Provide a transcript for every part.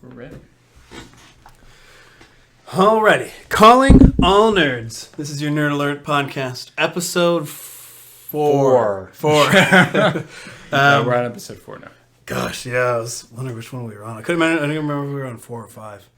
We're ready. Alrighty. Calling all nerds. This is your Nerd Alert podcast, episode 4. We're on episode 4 now. Gosh, yeah, I was wondering which one we were on. I didn't remember if we were on 4 or 5.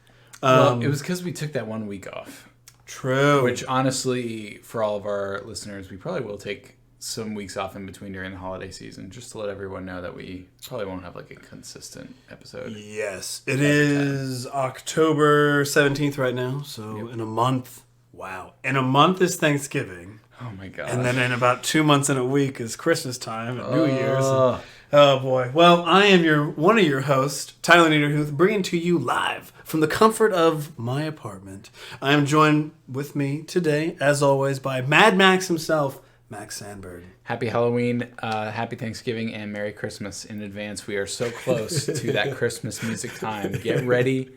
Well, it was because we took that 1 week off. True. Which, honestly, for all of our listeners, we probably will take some weeks off in between during the holiday season, just to let everyone know that we probably won't have like a consistent episode. Yes, it is October 17th right now, so in a month. Wow. In a month is Thanksgiving. Oh my god. And then in about 2 months and a week is Christmas time and New Year's. Oh boy. Well, I am one of your hosts, Tyler Niederhuth, bringing to you live from the comfort of my apartment. I am joined with me today, as always, by Mad Max himself, Max Sandberg. Happy Halloween, happy Thanksgiving, and Merry Christmas in advance. We are so close to that Christmas music time. Get ready.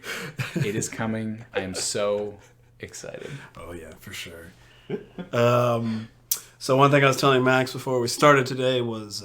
It is coming. I am so excited. Oh, yeah, for sure. So one thing I was telling Max before we started today was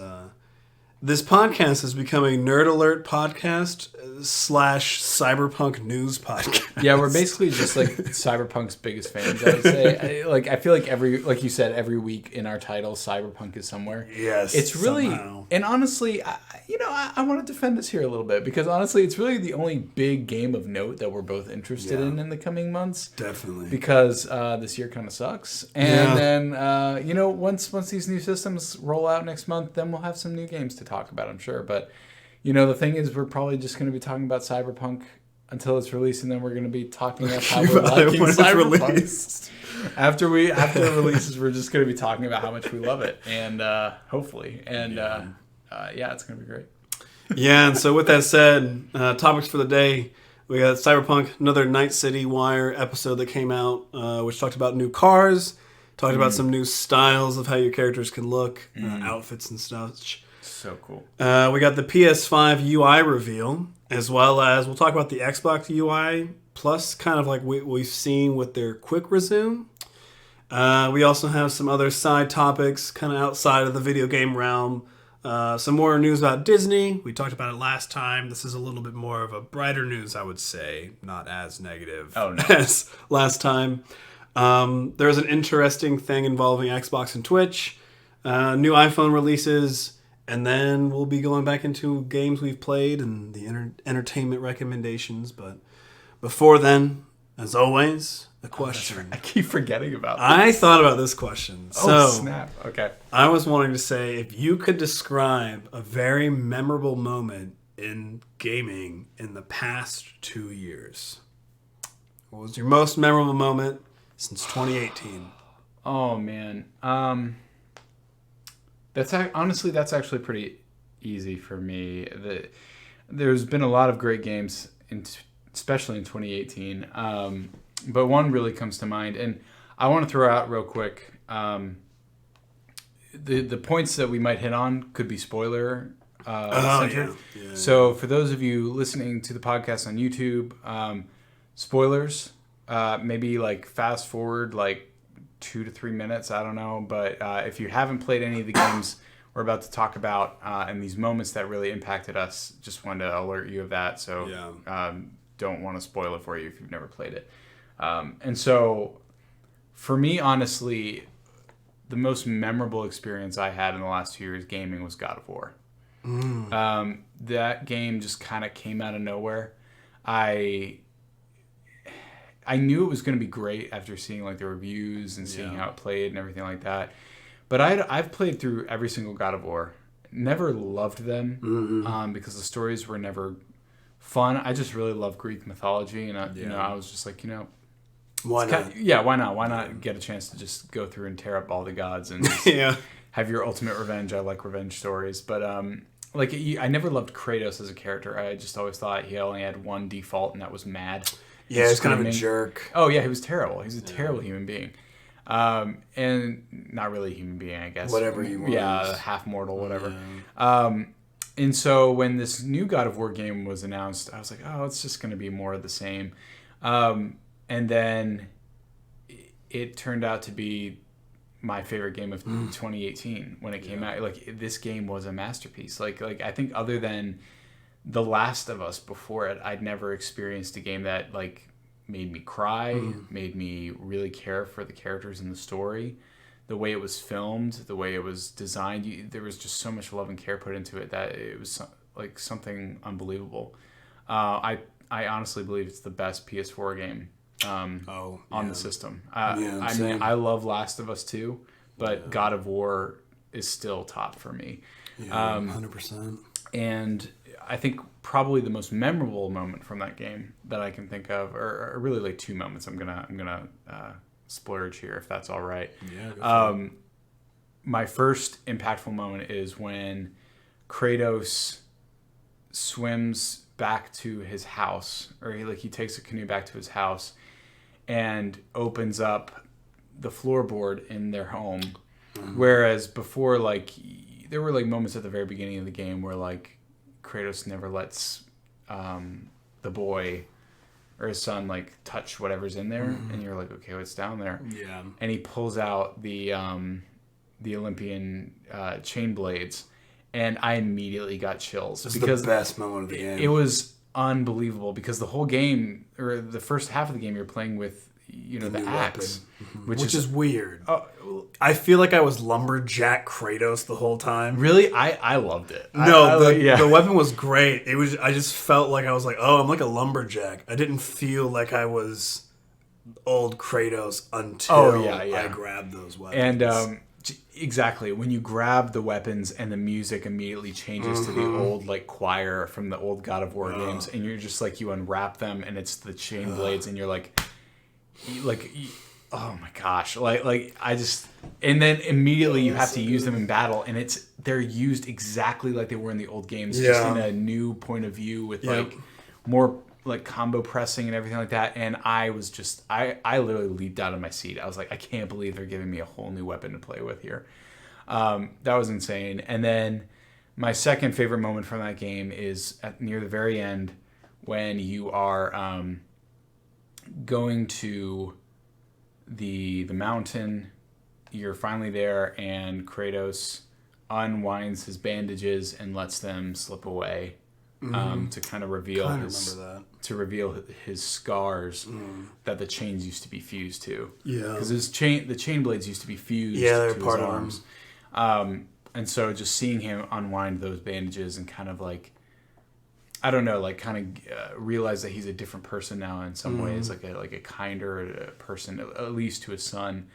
this podcast is becoming Nerd Alert podcast / Cyberpunk news podcast. Yeah, we're basically just like Cyberpunk's biggest fans, I would say. I feel like like you said, every week in our title, Cyberpunk is somewhere. Yes, it's really, somehow. And honestly, I want to defend this here a little bit because honestly, it's really the only big game of note that we're both interested in the coming months. Definitely, because this year kind of sucks, and then once these new systems roll out next month, then we'll have some new games to talk about, I'm sure. But the thing is, we're probably just going to be talking about Cyberpunk until it's released, and then we're going to be talking about how we're liking Cyberpunk. After it releases, we're just going to be talking about how much we love it, and hopefully, and it's going to be great. Yeah, and so with that said, topics for the day. We got Cyberpunk, another Night City Wire episode that came out, which talked about new cars, talked about some new styles of how your characters can look, outfits and stuff. So cool. We got the PS5 UI reveal, as well as we'll talk about the Xbox UI, plus kind of like we've seen with their quick resume. We also have some other side topics kind of outside of the video game realm. Some more news about Disney. We talked about it last time. This is a little bit more of a brighter news, I would say. Not as negative as last time. There's an interesting thing involving Xbox and Twitch. New iPhone releases. And then we'll be going back into games we've played and the entertainment recommendations. But before then, as always, a question. Right. I keep forgetting about this. I thought about this question. Snap. Okay. I was wanting to say, if you could describe a very memorable moment in gaming in the past 2 years, what was your most memorable moment since 2018? Oh, man. That's actually pretty easy for me. There's been a lot of great games, especially in 2018. But one really comes to mind, and I want to throw out real quick. The points that we might hit on could be spoiler centered. Yeah. So for those of you listening to the podcast on YouTube, spoilers. Maybe like fast forward like 2 to 3 minutes, I don't know, but if you haven't played any of the games we're about to talk about and these moments that really impacted us, just wanted to alert you of that. So don't want to spoil it for you if you've never played it. And so for me, honestly, the most memorable experience I had in the last 2 years gaming was God of War. That game just kind of came out of nowhere. I knew it was going to be great after seeing like the reviews and seeing how it played and everything like that. But I've played through every single God of War. Never loved them because the stories were never fun. I just really love Greek mythology, and I was just like, why not? Why not? Why not get a chance to just go through and tear up all the gods and have your ultimate revenge? I like revenge stories, but I never loved Kratos as a character. I just always thought he only had one default, and that was mad. Yeah, he's kind of a jerk. Oh, yeah, he was terrible. He was a terrible human being. And not really a human being, I guess. Whatever he was. Yeah, half mortal, whatever. Yeah. And so when this new God of War game was announced, I was like, oh, it's just going to be more of the same. And then it turned out to be my favorite game of 2018 when it came out. Like, this game was a masterpiece. Like I think other than The Last of Us before it, I'd never experienced a game that like made me cry, made me really care for the characters in the story. The way it was filmed, the way it was designed, there was just so much love and care put into it that it was like something unbelievable. I honestly believe it's the best PS4 game on the system. I mean, I love Last of Us 2, but God of War is still top for me. 100%. And I think probably the most memorable moment from that game that I can think of, or really like two moments. I'm gonna splurge here if that's all right. Yeah. Go for it. My first impactful moment is when Kratos swims back to his house, or he takes a canoe back to his house and opens up the floorboard in their home. Whereas before, like, there were like moments at the very beginning of the game where like Kratos never lets the boy or his son like touch whatever's in there, and you're like, okay, what's down there? Yeah. And he pulls out the Olympian chain blades, and I immediately got chills. This is the best moment of the game. It was unbelievable because the whole game, or the first half of the game, you're playing with the axe, which is weird. I feel like I was lumberjack Kratos the whole time. Really, I loved it. The weapon was great. It was. I just felt like I was like, oh, I'm like a lumberjack. I didn't feel like I was old Kratos until I grabbed those weapons. And exactly, when you grab the weapons and the music immediately changes to the old like choir from the old God of War games, and you're just like, you unwrap them and it's the chain blades, and you're like, oh my gosh, like I just, and then immediately you have to use them in battle, and they're used exactly like they were in the old games, just in a new point of view with like more like combo pressing and everything like that. And I was just, I literally leaped out of my seat. I was like, I can't believe they're giving me a whole new weapon to play with here. That was insane. And then my second favorite moment from that game is near the very end when you are going to the mountain. You're finally there, and Kratos unwinds his bandages and lets them slip away. To kind of reveal his scars that the chains used to be fused to. Yeah, because the chain blades used to be fused to his arms. And so just seeing him unwind those bandages and kind of like, I don't know, like kind of realize that he's a different person now in some ways, like a kinder person, at least to his son.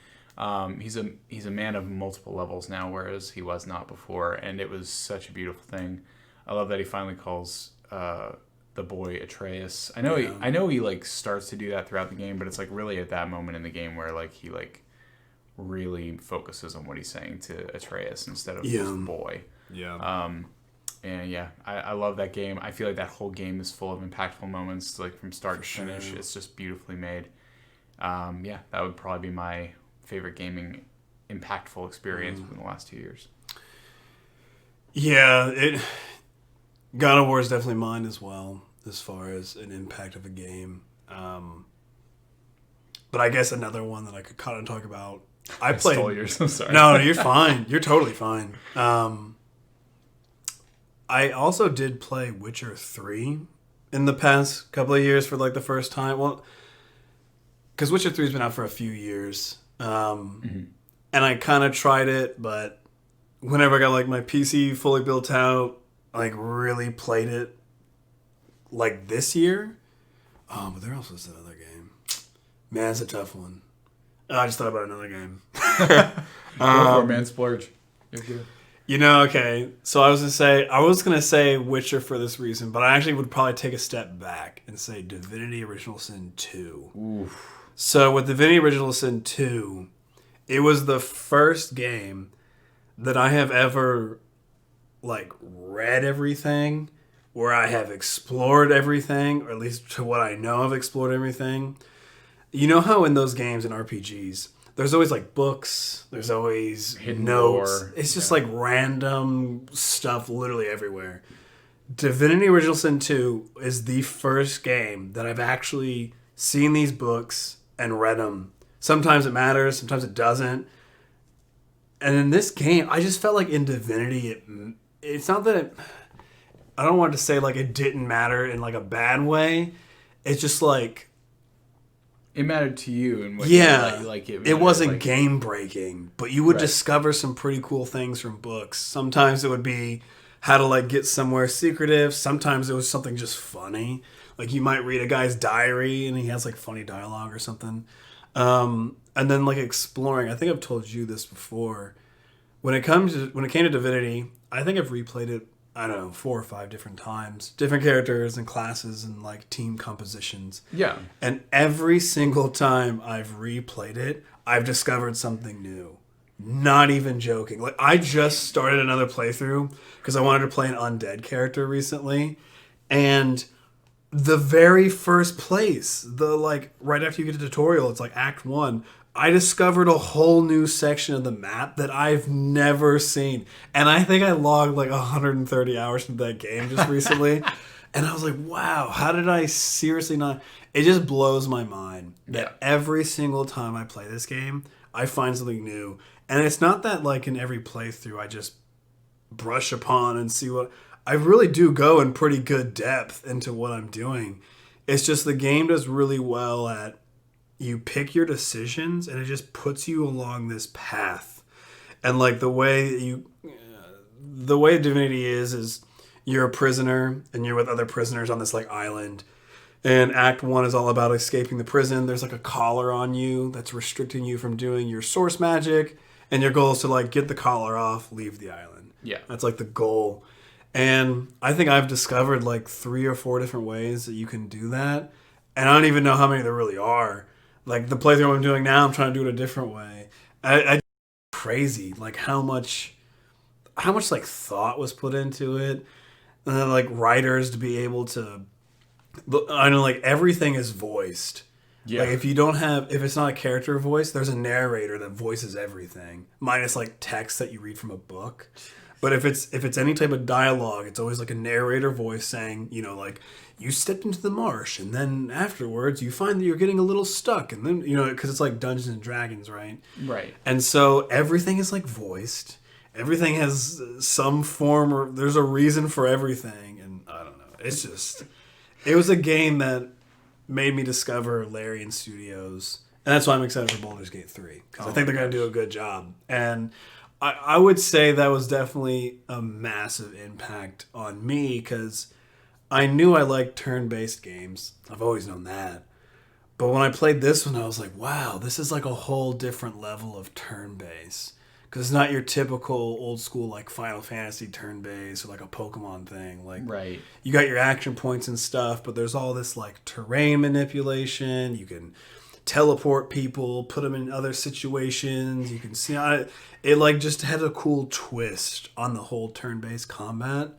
He's a man of multiple levels now, whereas he was not before, and it was such a beautiful thing. I love that he finally calls the boy Atreus. I know he like starts to do that throughout the game, but it's like really at that moment in the game where like he like really focuses on what he's saying to Atreus instead of just boy. Yeah. And yeah, I love that game. I feel like that whole game is full of impactful moments, like from start to finish. It's just beautifully made. Yeah, that would probably be my favorite gaming impactful experience within the last 2 years. Yeah, God of War is definitely mine as well, as far as an impact of a game. But I guess another one that I could kind of talk about. I played. Stole yours. I'm sorry. No, you're fine. You're totally fine. I also did play Witcher 3 in the past couple of years for like the first time. Well, because Witcher 3 has been out for a few years. And I kind of tried it, but whenever I got like my PC fully built out, I like really played it like this year. But there also was another game. Man, it's a tough one. I just thought about another game. Go for it, man. Splurge. Okay. So I was gonna say Witcher for this reason, but I actually would probably take a step back and say Divinity Original Sin 2. Oof. So with Divinity Original Sin 2, it was the first game that I have ever like read everything, where I have explored everything, or at least to what I know I've explored everything. You know how in those games and RPGs, there's always like books, there's always hidden notes. Lore. It's just like random stuff literally everywhere. Divinity Original Sin 2 is the first game that I've actually seen these books and read them. Sometimes it matters, sometimes it doesn't. And in this game, I just felt like in Divinity, it's not that I don't want to say like it didn't matter in like a bad way. It's just like it mattered to you and what it wasn't game breaking, but you would discover some pretty cool things from books. Sometimes it would be how to like get somewhere secretive. Sometimes it was something just funny. Like you might read a guy's diary and he has like funny dialogue or something. And then like exploring. I think I've told you this before. When it came to Divinity, I think I've replayed it, I don't know, 4 or 5 different times. Different characters and classes and like team compositions. Yeah. And every single time I've replayed it, I've discovered something new. Not even joking. Like I just started another playthrough because I wanted to play an undead character recently. And the very first place, right after you get a tutorial, it's like Act 1, I discovered a whole new section of the map that I've never seen. And I think I logged like 130 hours into that game just recently. And I was like, wow, how did I seriously not... It just blows my mind that every single time I play this game, I find something new. And it's not that like in every playthrough I just brush upon and see what... I really do go in pretty good depth into what I'm doing. It's just the game does really well at... You pick your decisions, and it just puts you along this path. And like the way Divinity is you're a prisoner, and you're with other prisoners on this like island. And Act 1 is all about escaping the prison. There's like a collar on you that's restricting you from doing your source magic, and your goal is to like get the collar off, leave the island. Yeah, that's like the goal. And I think I've discovered like 3 or 4 different ways that you can do that, and I don't even know how many there really are. Like the playthrough I'm doing now, I'm trying to do it a different way. I crazy like how much like thought was put into it, and then like writers to be able to. I know like everything is voiced. Yeah. Like if it's not a character voice, there's a narrator that voices everything, minus like text that you read from a book. But if it's any type of dialogue, it's always like a narrator voice saying, like you stepped into the marsh and then afterwards you find that you're getting a little stuck, and then because it's like Dungeons and Dragons, right? Right. And so everything is like voiced. Everything has some form, or there's a reason for everything, and I don't know. It's just it was a game that made me discover Larian Studios, and that's why I'm excited for Baldur's Gate 3 because I think they're going to do a good job. And I would say that was definitely a massive impact on me because I knew I liked turn-based games. I've always known that. But when I played this one, I was like, wow, this is like a whole different level of turn-based. Because it's not your typical old school like Final Fantasy turn-based or like a Pokemon thing. Like, right. You got your action points and stuff, but there's all this like terrain manipulation. You can teleport people, put them in other situations. You can see it like just had a cool twist on the whole turn-based combat,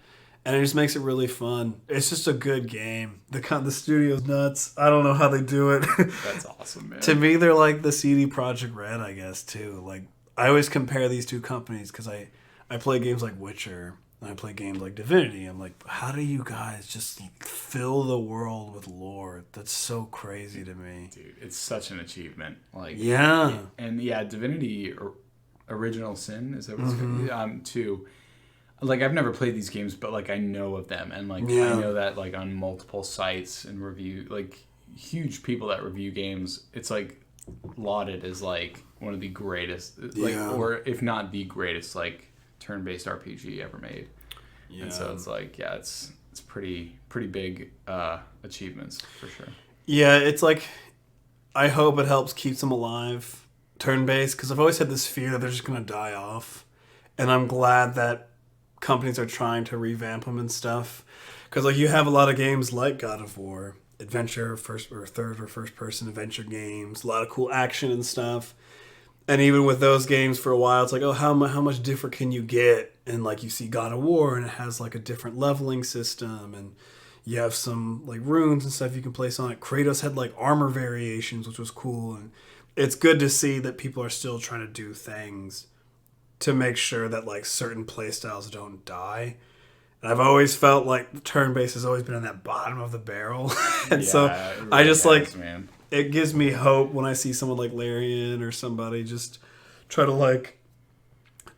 and it just makes it really fun. It's just a good game. The studio's nuts. I don't know how they do it. That's awesome, man. To me, they're like the CD Projekt Red, I guess, too. Like I always compare these two companies because I play games like Witcher and I play games like Divinity. I'm like, how do you guys just fill the world with lore? That's so crazy to me. Dude, it's such an achievement. Like, yeah. And yeah, Divinity Original Sin, is that what it's called? Too. Like, I've never played these games, but like I know of them, and like I know that like on multiple sites and review, like huge people that review games, it's like lauded as like one of the greatest, like, or if not the greatest, like turn-based RPG ever made. Yeah. And so it's like, yeah, it's pretty big achievements for sure. Yeah, it's like I hope it helps keep them alive, turn-based, because I've always had this fear that they're just going to die off, and I'm glad that companies are trying to revamp them and stuff, because like you have a lot of games like God of War, adventure, first or third or first person adventure games, a lot of cool action and stuff. And even with those games for a while, it's like, oh, how much different can you get? And like you see God of War, and it has like a different leveling system, and you have some like runes and stuff you can place on it. Kratos had like armor variations, which was cool, and it's good to see that people are still trying to do things to make sure that like certain playstyles don't die. And I've always felt like turn-based has always been on that bottom of the barrel, and so really I just man. It gives me hope when I see someone like Larian or somebody just try to like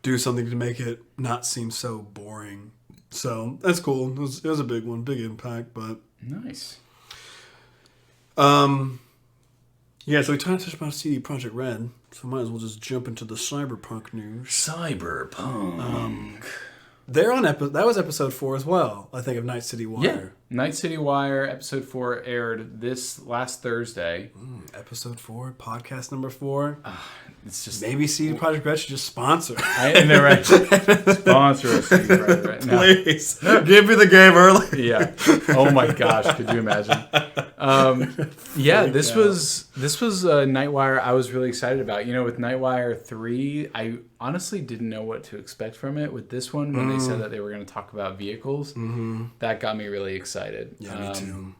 do something to make it not seem so boring. So that's cool. It was a big one, big impact, but nice. Yeah, so we touched about CD Projekt Red, so might as well just jump into the Cyberpunk news. Cyberpunk. They're on that was episode 4 as well, I think, of Night City Wire. Yeah, Night City Wire episode 4 aired this last Thursday. Episode 4, podcast number 4. It's just maybe CD Projekt Red should just sponsor. And they're right. Sponsor us, CD Projekt Red. No. Please give me the game early. Yeah. Oh my gosh, could you imagine? Yeah, this was Nightwire I was really excited about. You know, with Nightwire 3, I honestly didn't know what to expect from it. With this one, when they said that they were going to talk about vehicles, that got me really excited. Yeah, me too.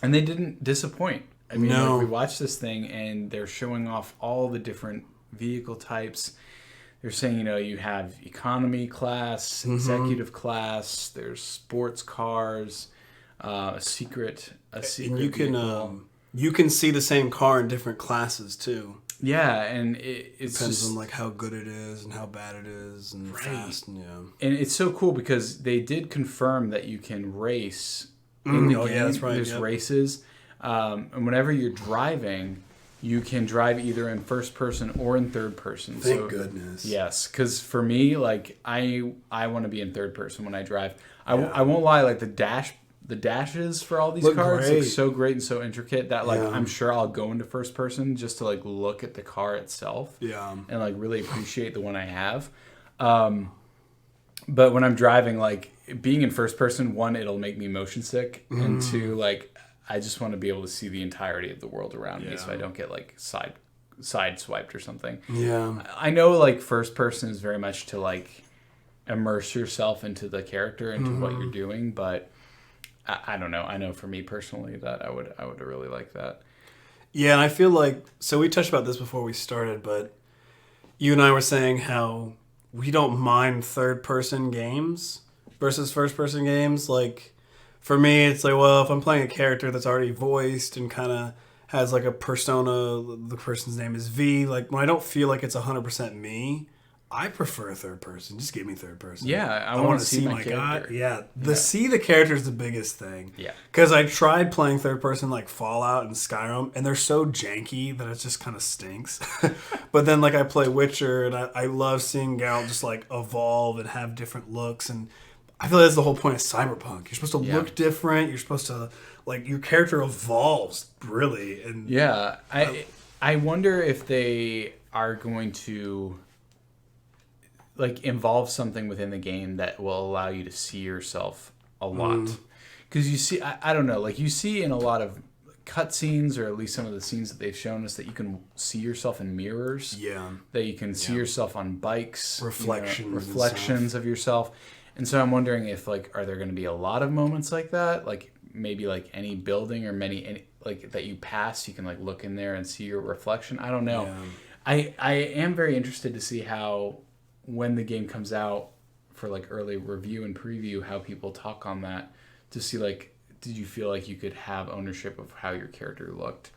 And they didn't disappoint. I mean, no. like, we watched this thing and they're showing off all the different vehicle types. They're saying, you know, you have economy class, executive class, there's sports cars, a secret and you can see the same car in different classes too. Yeah, and it depends just on like how good it is and how bad it is and fast and And it's so cool because they did confirm that you can race in the game. Yeah, that's right. There's races, and whenever you're driving, you can drive either in first person or in third person. Thank goodness. Yes, because for me, like I want to be in third person when I drive. I won't lie, like the dashes for all these cars look so great and so intricate that like I'm sure I'll go into first person just to like look at the car itself. Yeah. And like really appreciate the one I have. But when I'm driving, like being in first person, one, it'll make me motion sick, and two, like I just want to be able to see the entirety of the world around me, so I don't get like side swiped or something. Yeah. I know like first person is very much to like immerse yourself into the character, into what you're doing, but I don't know. I know for me personally that I would really like that. Yeah, and I feel like, so we touched about this before we started, but you and I were saying how we don't mind third-person games versus first-person games. Like, for me, it's like, well, if I'm playing a character that's already voiced and kind of has like a persona, the person's name is V, like when I don't feel like it's 100% me, I prefer third person. Just give me third person. Yeah, I want to see my character. guy. See the character is the biggest thing. Yeah. Because I tried playing third person like Fallout and Skyrim, and they're so janky that it just kind of stinks. But then like I play Witcher, and I love seeing Geralt just like evolve and have different looks. And I feel like that's the whole point of Cyberpunk. You're supposed to look different. You're supposed to, like, your character evolves, really. And yeah, I wonder if they are going to like involve something within the game that will allow you to see yourself a lot. Because you see, I don't know, like you see in a lot of cutscenes, or at least some of the scenes that they've shown us, that you can see yourself in mirrors. Yeah. That you can see yourself on bikes. Reflections of yourself. And so I'm wondering if like, are there going to be a lot of moments like that? Like maybe like any building or any like that you pass, you can like look in there and see your reflection. I don't know. Yeah. I am very interested to see how, when the game comes out for like early review and preview, how people talk on that, to see like, did you feel like you could have ownership of how your character looked?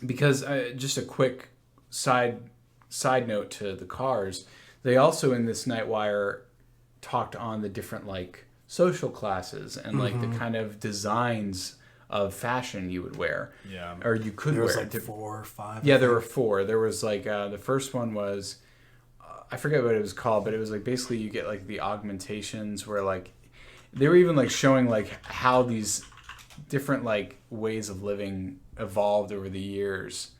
Because just a quick side note to the cars, they also in this Nightwire talked on the different like social classes and like the kind of designs of fashion you would wear. Yeah. Or you could wear. There was like 4 or 5. Yeah, there were 4. There was like, the first one was, I forget what it was called, but it was like basically you get like the augmentations where like, they were even like showing like how these different like ways of living evolved over the years.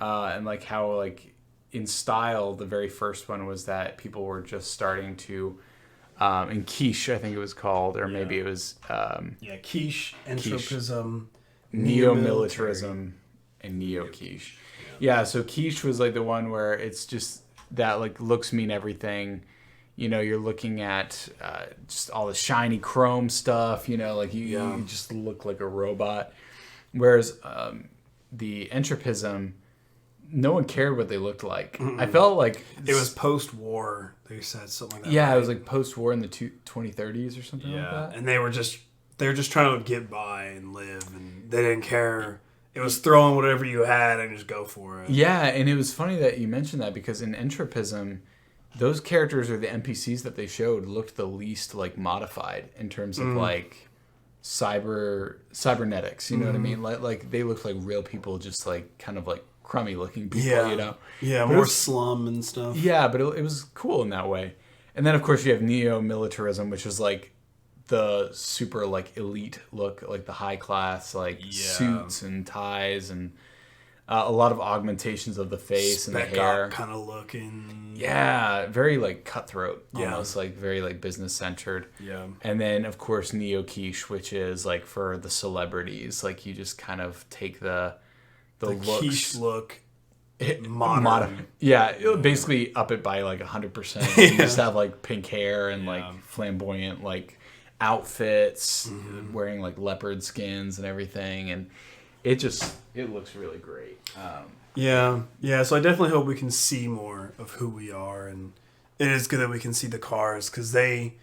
And like how like in style, the very first one was that people were just starting to, in quiche, I think it was called, or maybe it was quiche, entropism, neo-militarism, and neo-quiche. Yeah, so quiche was like the one where it's just that like looks mean everything. You know, you're looking at just all the shiny chrome stuff. You know, like you just look like a robot. Whereas the entropism, no one cared what they looked like. I felt like it was post-war. They said something like that. Yeah, right? It was like post-war in the 2030s or something like that. And they were just trying to get by and live, and they didn't care. It was throwing whatever you had and just go for it. Yeah, and it was funny that you mentioned that, because in entropism, those characters or the NPCs that they showed looked the least like modified in terms of like cybernetics. You know what I mean? Like they looked like real people, just like kind of like crummy looking people. You know? Yeah, but more slum and stuff. Yeah, but it was cool in that way. And then of course you have neo-militarism, which is like the super like elite look, like the high class like suits and ties and a lot of augmentations of the face and the hair, kind of looking. Yeah, very like cutthroat, almost like very like business centered. Yeah, and then of course neo quiche, which is like for the celebrities, like you just kind of take the looks, quiche look. Modern. Basically up it by like 100%. You just have like pink hair and like flamboyant like outfits, wearing like leopard skins and everything, and it looks really great. So I definitely hope we can see more of who we are, and it is good that we can see the cars, because they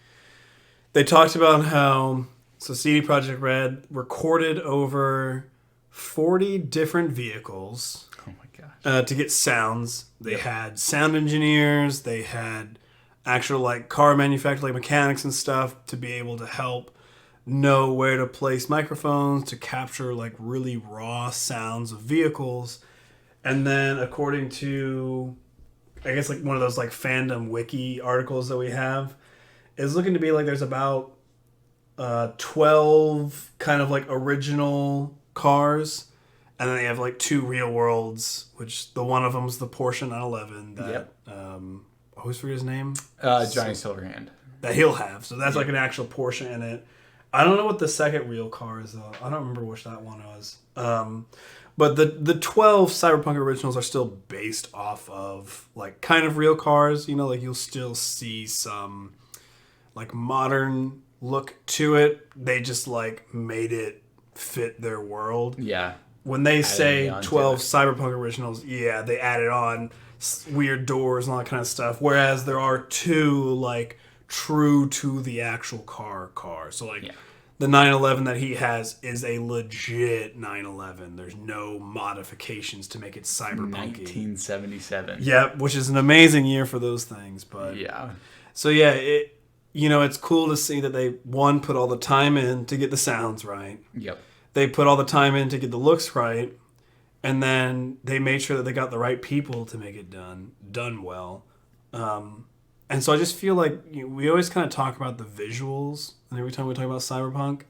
talked about how CD Projekt Red recorded over 40 different vehicles. Oh my gosh. To get sounds. They had sound engineers, they had actual like car manufacturers, like mechanics and stuff, to be able to help know where to place microphones to capture like really raw sounds of vehicles. And then according to, I guess, like one of those like fandom wiki articles that we have, is looking to be like there's about 12 kind of like original cars, and then they have like 2 real worlds, which the one of them is the Porsche 911 that I always forget his name. Johnny Silverhand. That he'll have. So that's like an actual Porsche in it. I don't know what the second real car is though. I don't remember which that one was. But the 12 Cyberpunk originals are still based off of like kind of real cars. You know, like you'll still see some like modern look to it. They just like made it fit their world. Yeah. When they say 12 Cyberpunk originals, they added on weird doors and all that kind of stuff. Whereas there are 2 like true to the actual car. So like the 911 that he has is a legit 911. There's no modifications to make it cyberpunky. 1977. Yeah, which is an amazing year for those things. But so it's cool to see that they put all the time in to get the sounds right. Yep. They put all the time in to get the looks right, and then they made sure that they got the right people to make it done well. And so I just feel like we always kind of talk about the visuals, and every time we talk about Cyberpunk,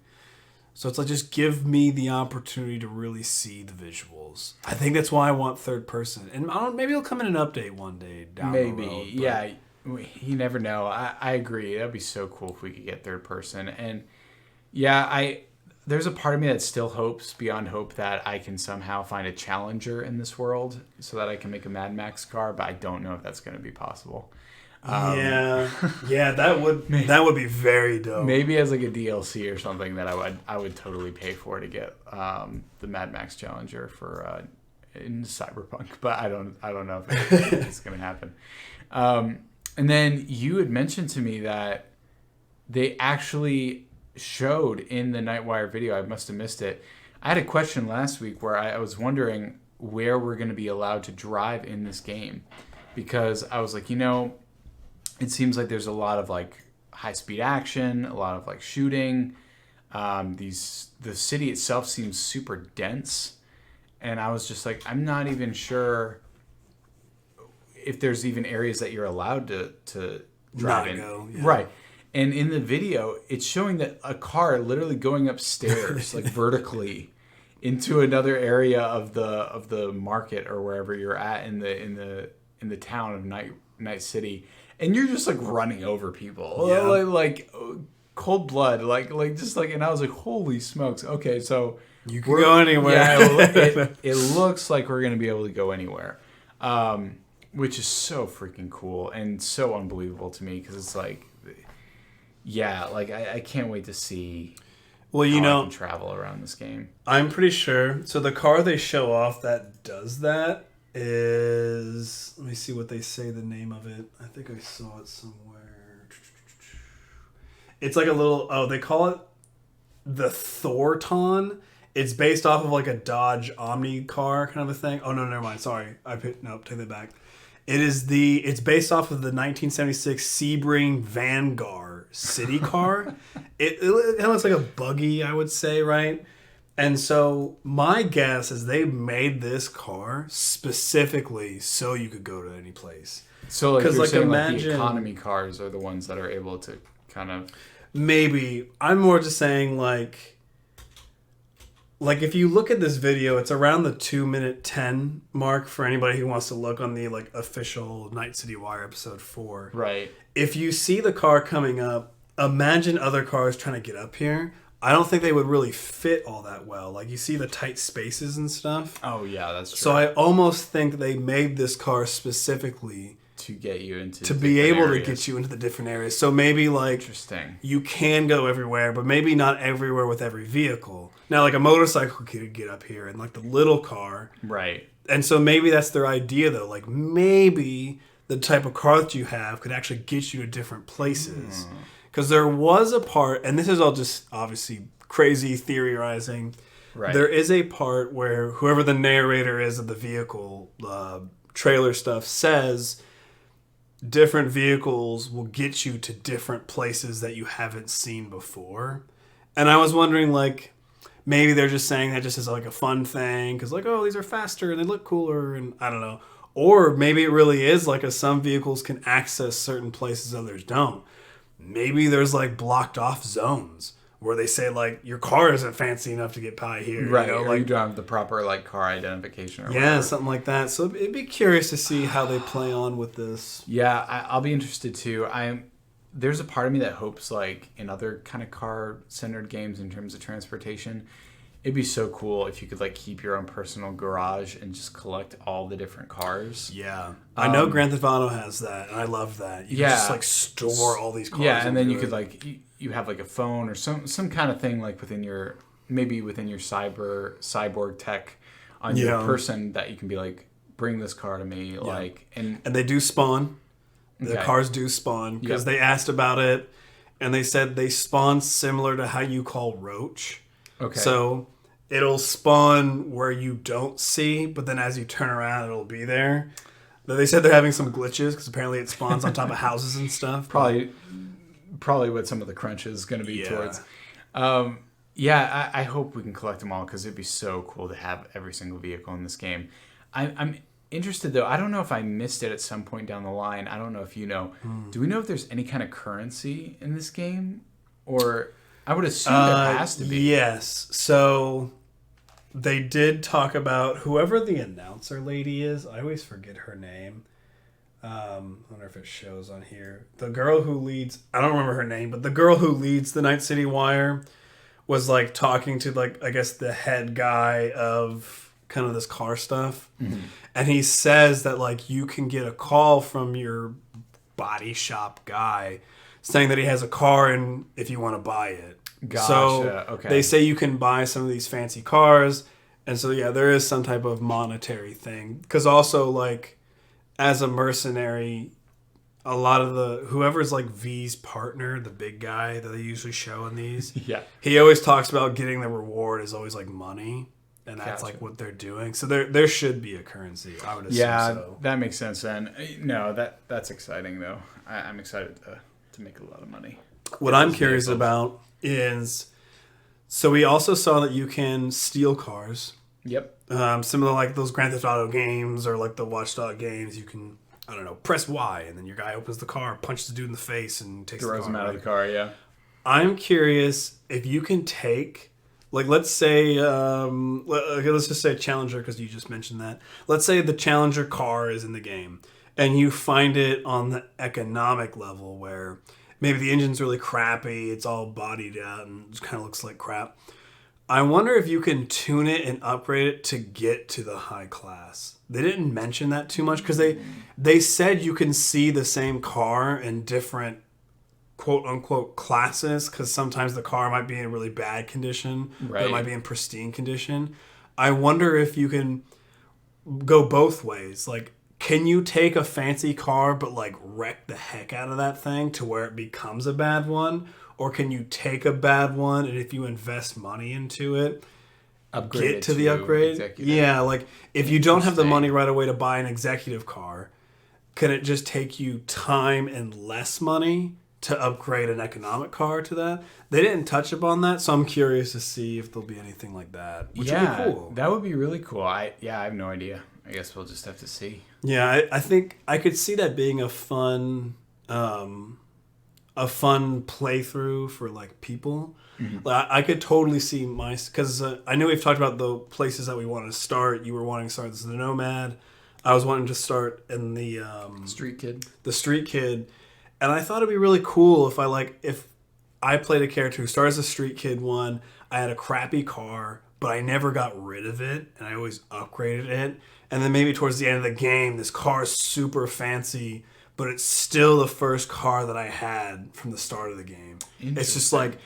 so it's like just give me the opportunity to really see the visuals. I think that's why I want third person, and maybe it'll come in an update one day down the road. You never know. I agree. That'd be so cool if we could get third person, and there's a part of me that still hopes beyond hope that I can somehow find a challenger in this world so that I can make a Mad Max car, but I don't know if that's going to be possible. That would be very dope. Maybe as like a DLC or something that I would totally pay for to get the Mad Max Challenger for in Cyberpunk, but I don't know if it's going to happen. And then you had mentioned to me that they actually showed in the Nightwire video. I must have missed it. I had a question last week where I was wondering where we're going to be allowed to drive in this game, because I was like, it seems like there's a lot of like high speed action, a lot of like shooting. The city itself seems super dense, and I was just like, I'm not even sure if there's even areas that you're allowed to drive in. Right. And in the video, it's showing that a car literally going upstairs, like vertically, into another area of the market or wherever you're at in the town of Night City, and you're just like running over people, like cold blood, like just like. And I was like, holy smokes! Okay, so you can go anywhere. Yeah, it looks like we're gonna be able to go anywhere, which is so freaking cool and so unbelievable to me, because it's like. Yeah, like I can't wait to see how I can travel around this game. I'm pretty sure. So the car they show off that does that is... Let me see what they say the name of it. I think I saw it somewhere. It's like a little... Oh, they call it the Thorton. It's based off of like a Dodge Omni car kind of a thing. Oh, no, never mind. Sorry. Take that back. It's based off of the 1976 Sebring Vanguard city car. It looks like a buggy, I would say, right? And so my guess is they made this car specifically so you could go to any place. So like you're saying like the economy cars are the ones that are able to kind of... Maybe. I'm more just saying like if you look at this video, it's around the 2:10 mark for anybody who wants to look on the like official Night City Wire episode 4. Right. If you see the car coming up, imagine other cars trying to get up here. I don't think they would really fit all that well. Like, you see the tight spaces and stuff. Oh, yeah, that's true. So I almost think they made this car specifically to get you into to be able to get you into the different areas. So maybe, like, interesting. You can go everywhere, but maybe not everywhere with every vehicle. Now, like, a motorcycle could get up here, and, like, the little car. Right. And so maybe that's their idea, though. Like, maybe the type of car that you have could actually get you to different places. Because there was a part, and this is all just obviously crazy theorizing. Right. There is a part where whoever the narrator is of the vehicle, trailer stuff, says different vehicles will get you to different places that you haven't seen before. And I was wondering, like, maybe they're just saying that just as like a fun thing. Because, like, oh, these are faster and they look cooler, and I don't know. Or maybe it really is like some vehicles can access certain places others don't. Maybe there's like blocked off zones where they say like your car isn't fancy enough to get by here. Right. You know, or like you don't have the proper like car identification or whatever. Something like that. So it'd be curious to see how they play on with this. Yeah, I'll be interested too. There's a part of me that hopes like in other kind of car centered games in terms of transportation, it'd be so cool if you could like keep your own personal garage and just collect all the different cars. Yeah. I know Grand Theft Auto has that, and I love that. You can just like store all these cars. Yeah, and then you could like you have like a phone or some kind of thing like within your cyborg tech on your person that you can be like, bring this car to me, like and they do spawn. The cars do spawn because they asked about it, and they said they spawn similar to how you call roach. Okay. So it'll spawn where you don't see, but then as you turn around, it'll be there. But they said they're having some glitches because apparently it spawns on top of houses and stuff. Probably what some of the crunch is going to be towards. I hope we can collect them all because it'd be so cool to have every single vehicle in this game. I'm interested, though. I don't know if I missed it at some point down the line. I don't know if you know. Do we know if there's any kind of currency in this game? Or I would assume there has to be. Yes. So they did talk about whoever the announcer lady is. I always forget her name. I wonder if it shows on here. The girl who leads, I don't remember her name, but the girl who leads the Night City Wire was like talking to like, I guess the head guy of kind of this car stuff. Mm-hmm. And he says that like you can get a call from your body shop guy saying that he has a car and if you want to buy it. Gotcha. So they say you can buy some of these fancy cars. And so, yeah, there is some type of monetary thing. Because also, like, as a mercenary, a lot of whoever's like V's partner, the big guy that they usually show in these, he always talks about getting the reward is always like money. And that's like what they're doing. So there should be a currency, I would assume. Yeah, that makes sense then. No, that's exciting, though. I'm excited to make a lot of money. What I'm curious about is, so we also saw that you can steal cars. Yep. Similar like those Grand Theft Auto games or like the Watchdog games, you can, I don't know, press Y and then your guy opens the car, punches the dude in the face and takes throws the car. Him out of the car, yeah. I'm curious if you can take, like, let's say, let's just say Challenger because you just mentioned that. Let's say the Challenger car is in the game and you find it on the economic level where maybe the engine's really crappy, it's all bodied out and just kind of looks like crap. I wonder if you can tune it and upgrade it to get to the high class. They didn't mention that too much because they said you can see the same car in different quote-unquote classes because sometimes the car might be in really bad condition, but it might be in pristine condition. I wonder if you can go both ways. Like, can you take a fancy car but like wreck the heck out of that thing to where it becomes a bad one? Or can you take a bad one and if you invest money into it, get to the upgrade? Executive. Yeah, like if you don't have the money right away to buy an executive car, can it just take you time and less money to upgrade an economic car to that? They didn't touch upon that, so I'm curious to see if there'll be anything like that, which would be cool. That would be really cool. I have no idea. I guess we'll just have to see. Yeah, I think I could see that being a fun playthrough for like people. Mm-hmm. Like, I could totally see because I know we've talked about the places that we want to start. You were wanting to start as the Nomad. I was wanting to start in the Street Kid. The Street Kid, and I thought it'd be really cool if I played a character who started as a Street Kid one. I had a crappy car, but I never got rid of it, and I always upgraded it. And then maybe towards the end of the game, this car is super fancy, but it's still the first car that I had from the start of the game. It's just like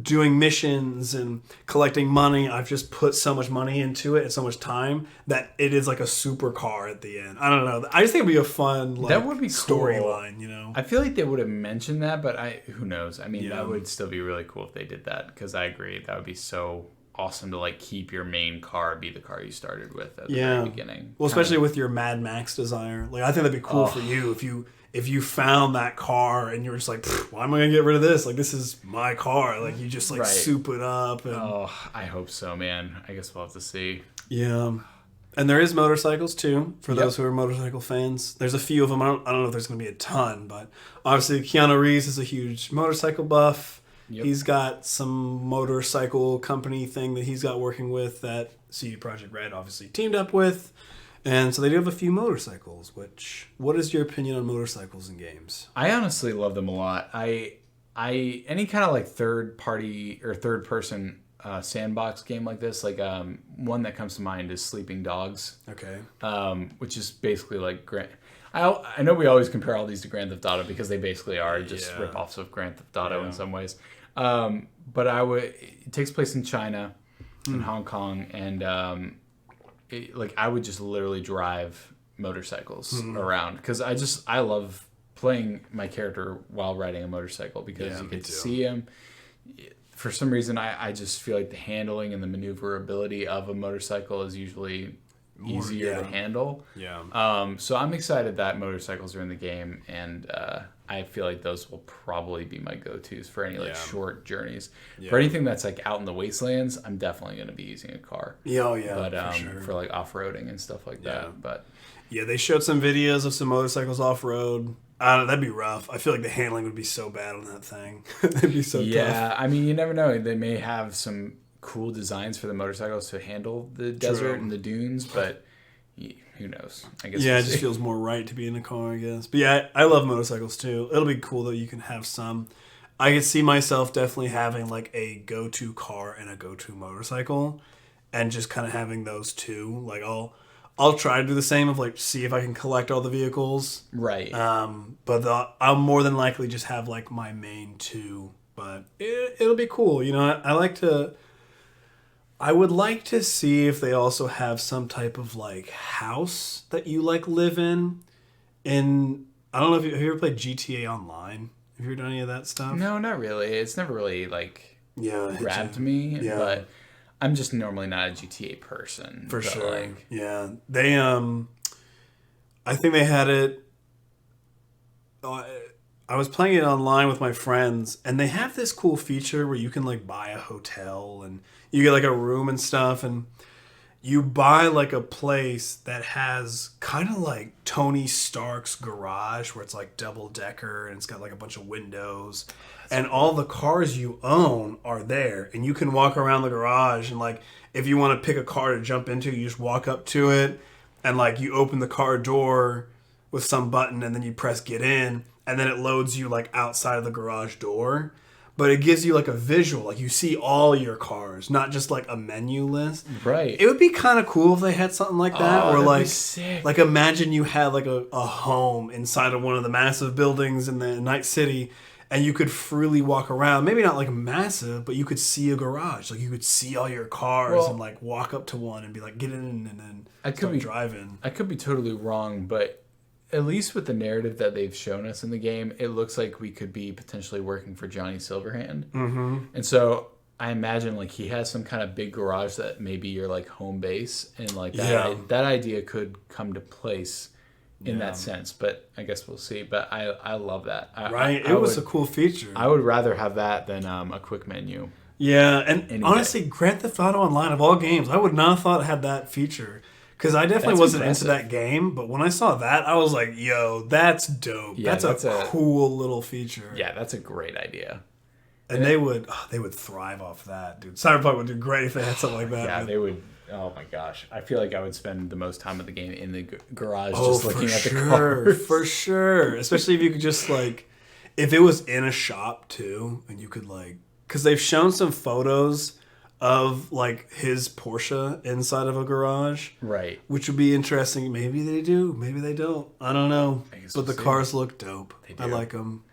doing missions and collecting money. I've just put so much money into it and so much time that it is like a super car at the end. I don't know. I just think it'd be a fun that would be storyline, cool. I feel like they would have mentioned that, but who knows? I mean, that would still be really cool if they did that, because I agree. That would be so awesome to like keep your main car be the car you started with at the very beginning. Well, especially with your Mad Max desire. Like, I think that'd be cool for you if you found that car and you were just like, why am I gonna get rid of this? Like, this is my car. Like, you just like soup it up. And... I hope so, man. I guess we'll have to see. Yeah. And there is motorcycles too, for those who are motorcycle fans. There's a few of them. I don't know if there's gonna be a ton, but obviously Keanu Reeves is a huge motorcycle buff. Yep. He's got some motorcycle company thing that he's got working with that CD Projekt Red obviously teamed up with. And so they do have a few motorcycles, what is your opinion on motorcycles in games? I honestly love them a lot. Any kind of like third party or third person sandbox game like this, like one that comes to mind is Sleeping Dogs. Okay. Which is basically like I know we always compare all these to Grand Theft Auto because they basically are just rip-offs of Grand Theft Auto in some ways. But it takes place in China, in Hong Kong, and I would just literally drive motorcycles around, because I love playing my character while riding a motorcycle, because you get to see him. For some reason, I just feel like the handling and the maneuverability of a motorcycle is usually easier to handle. Yeah. So I'm excited that motorcycles are in the game, and I feel like those will probably be my go-tos for any short journeys. Yeah. For anything that's like out in the wastelands, I'm definitely going to be using a car. But for sure. For like off-roading and stuff like that. But they showed some videos of some motorcycles off-road. That'd be rough. I feel like the handling would be so bad on that thing. It'd be so tough. Yeah, I mean, you never know. They may have some cool designs for the motorcycles to handle the desert and the dunes, but who knows? I guess. Yeah, it just feels more right to be in a car, I guess. But yeah, I love motorcycles too. It'll be cool that you can have some. I could see myself definitely having like a go-to car and a go-to motorcycle, and just kind of having those two. Like I'll try to do the same of like see if I can collect all the vehicles. Right. But I'll more than likely just have like my main two. But it'll be cool. You know, I would like to see if they also have some type of like house that you like live in. And I don't know if have you ever played GTA Online. Have you ever done any of that stuff? No, not really. It's never really like grabbed me. Yeah. But I'm just normally not a GTA person. For sure. They I think they had it. I was playing it online with my friends, and they have this cool feature where you can like buy a hotel and you get like a room and stuff, and you buy like a place that has kind of like Tony Stark's garage where it's like double decker and it's got like a bunch of windows, and all the cars you own are there, and you can walk around the garage, and like if you want to pick a car to jump into, you just walk up to it and like you open the car door with some button, and then you press get in, and then it loads you like outside of the garage door. But it gives you like a visual, like you see all your cars, not just like a menu list. Right. It would be kind of cool if they had something like that, or like imagine you had like a home inside of one of the massive buildings in the Night City, and you could freely walk around. Maybe not like massive, but you could see a garage, like you could see all your cars and like walk up to one and be like, get in, and then start driving. I could be totally wrong, but at least with the narrative that they've shown us in the game, it looks like we could be potentially working for Johnny Silverhand. Mm-hmm. And so I imagine like he has some kind of big garage that maybe your like home base, and like that idea could come to place in that sense, but I guess we'll see. But I love that. It was a cool feature. I would rather have that than a quick menu. Yeah, and honestly, Grand Theft Auto Online of all games, I would not have thought it had that feature. Because I definitely wasn't into that game, but when I saw that, I was like, yo, that's dope. Yeah, that's a cool little feature. Yeah, that's a great idea. And they would thrive off that, dude. Cyberpunk would do great if they had something like that. Yeah, they would. Oh my gosh. I feel like I would spend the most time of the game in the garage just looking at the cars. For sure. Especially if you could just if it was in a shop too, and you could because they've shown some photos of his Porsche inside of a garage, right? Which would be interesting. Maybe they do, maybe they don't. I don't know. But the cars look dope. I like them.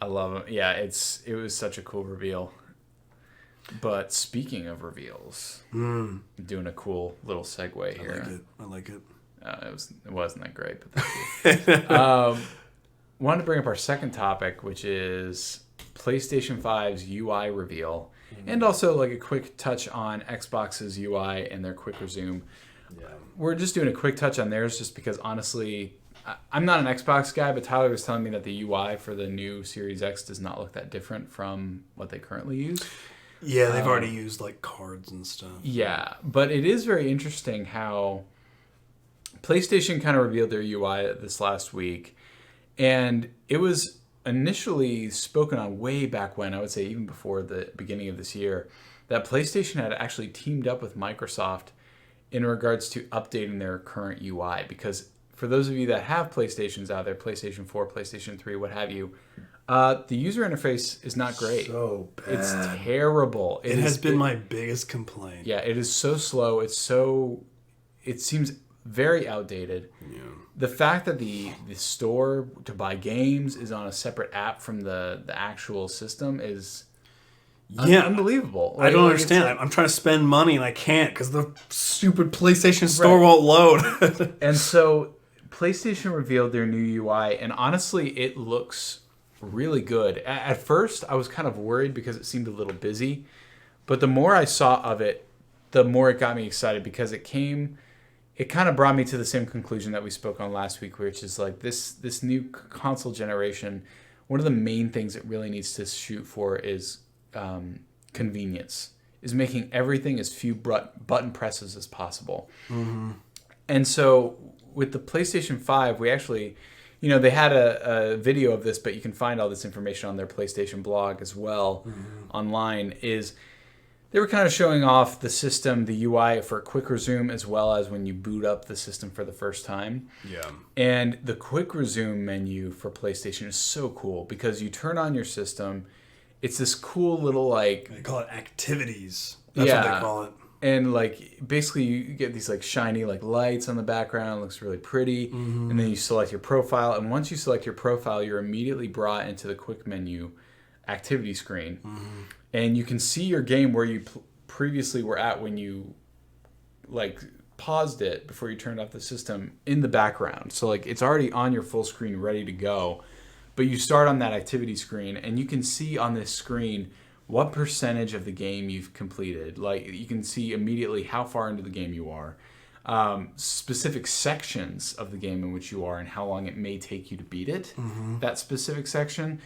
I love them. Yeah, it was such a cool reveal. But speaking of reveals, I'm doing a cool little segue here. I like it. It wasn't that great, but thank you. Wanted to bring up our second topic, which is PlayStation 5's UI reveal. And also a quick touch on Xbox's UI and their quick resume. Yeah. We're just doing a quick touch on theirs just because honestly, I'm not an Xbox guy, but Tyler was telling me that the UI for the new Series X does not look that different from what they currently use. Yeah, they've already used cards and stuff. Yeah, but it is very interesting how PlayStation kind of revealed their UI this last week. And it was initially spoken on way back when, I would say even before the beginning of this year, that PlayStation had actually teamed up with Microsoft in regards to updating their current UI. Because for those of you that have PlayStations out there, PlayStation 4, PlayStation 3, what have you, the user interface is not great. So bad. It's terrible. It has been my biggest complaint. Yeah, it is so slow. It seems very outdated. Yeah. The fact that the store to buy games is on a separate app from the actual system is unbelievable. I don't understand. I'm trying to spend money and I can't because the stupid PlayStation Store won't load. And so PlayStation revealed their new UI, and honestly, it looks really good. At first, I was kind of worried because it seemed a little busy, but the more I saw of it, the more it got me excited because it kind of brought me to the same conclusion that we spoke on last week, which is this new console generation, one of the main things it really needs to shoot for is convenience, is making everything as few button presses as possible. Mm-hmm. And so with the PlayStation 5, we actually, they had a video of this, but you can find all this information on their PlayStation blog as well online, is they were kind of showing off the system, the UI for quick resume, as well as when you boot up the system for the first time. Yeah. And the quick resume menu for PlayStation is so cool because you turn on your system. It's this cool little They call it activities. That's what they call it. And basically you get these shiny lights on the background. It looks really pretty. Mm-hmm. And then you select your profile. And once you select your profile, you're immediately brought into the quick menu activity screen. Mm-hmm. And you can see your game where you previously were at when you paused it before you turned off the system in the background. So it's already on your full screen ready to go. But you start on that activity screen and you can see on this screen what percentage of the game you've completed. You can see immediately how far into the game you are. Specific sections of the game in which you are and how long it may take you to beat it. Mm-hmm. That specific section.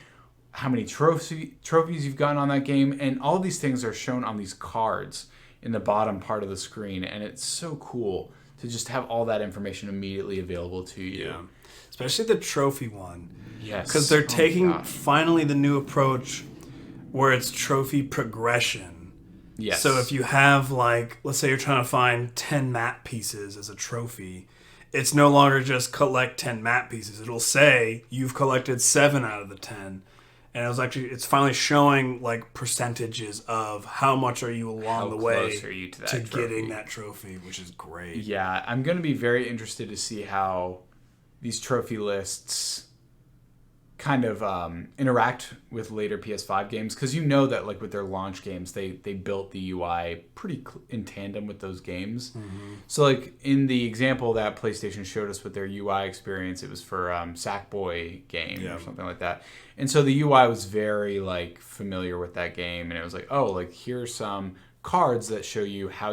How many trophies you've gotten on that game, and all these things are shown on these cards in the bottom part of the screen, and it's so cool to just have all that information immediately available to you. Yeah. Especially the trophy one. Yes. Because they're taking finally the new approach where it's trophy progression. Yes. So if you have let's say you're trying to find 10 map pieces as a trophy, it's no longer just collect 10 map pieces. It'll say you've collected 7 out of the 10. And it's finally showing percentages of how much are you along the way to getting that trophy, which is great. Yeah, I'm going to be very interested to see how these trophy lists kind of interact with later PS5 games, because that with their launch games they built the UI pretty in tandem with those games. Mm-hmm. So in the example that PlayStation showed us with their UI experience, it was for Sackboy game or something like that, and so the UI was very familiar with that game, and it was here's some cards that show you how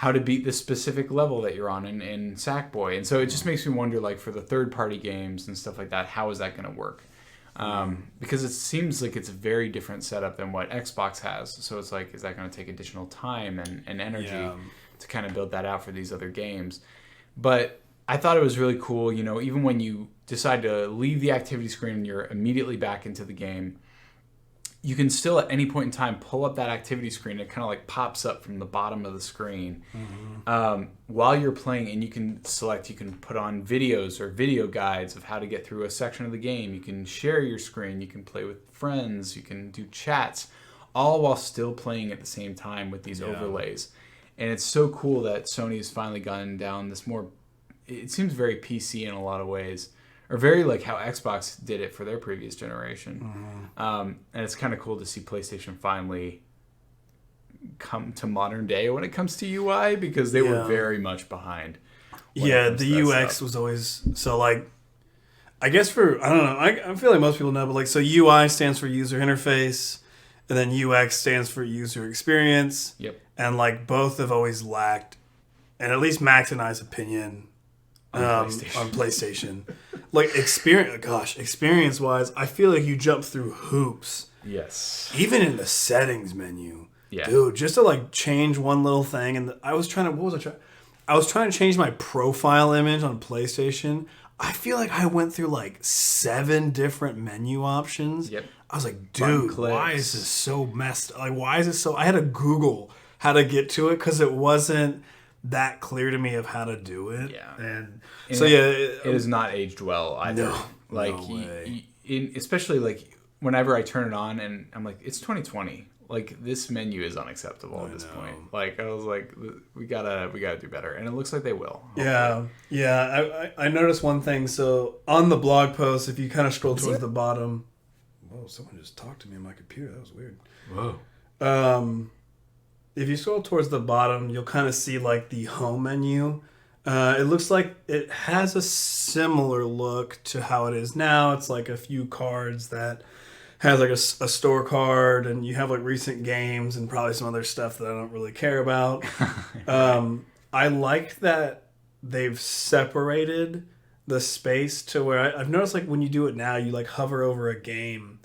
how to beat this specific level that you're on in Sackboy. And so it just makes me wonder, like, for the third-party games and stuff like that, how is that going to work? Because it seems like it's a very different setup than what Xbox has. So it's like, is that going to take additional time and energy to kind of build that out for these other games? But I thought it was really cool, you know, even when you decide to leave the activity screen and you're immediately back into the game, you can still at any point in time pull up that activity screen. It kind of like pops up from the bottom of the screen while you're playing, and you can put on videos or video guides of how to get through a section of the game. You can share your screen. You can play with friends. You can do chats, all while still playing at the same time with these overlays. And it's so cool that Sony's finally gotten down this more, it seems very PC in a lot of ways. Or very like how Xbox did it for their previous generation. And it's kind of cool to see PlayStation finally come to modern day when it comes to UI, because they were very much behind. The UX stuff was always... So like, I guess I don't know, I feel like most people know, but like, so UI stands for user interface, and then UX stands for user experience. Yep. And like both have always lacked, and at least Max and I's opinion, on PlayStation. Like experience wise, I feel like you jump through hoops. Yes. Even in the settings menu. Yeah. Dude, just to like change one little thing, and I was trying to change my profile image on PlayStation. I feel like I went through like 7 different menu options. Yep. I was like, dude, why is this so messed up? Like, why is it so... I had to Google how to get to it because it wasn't that clear to me of how to do it. Yeah. And so it has not aged well either. No, like no way. Especially like whenever I turn it on and I'm like, it's 2020. Like, this menu is unacceptable at this point. Like, I was like, we gotta do better, and it looks like they will. Hopefully. Yeah. I noticed one thing. So on the blog post, if you kind of scroll towards the bottom, whoa, someone just talked to me on my computer. That was weird. Whoa. If you scroll towards the bottom, you'll kind of see like the home menu. It looks like it has a similar look to how it is now. It's like a few cards that has like a store card, and you have like recent games and probably some other stuff that I don't really care about. I like that they've separated the space to where I've noticed like when you do it now, you like hover over a game,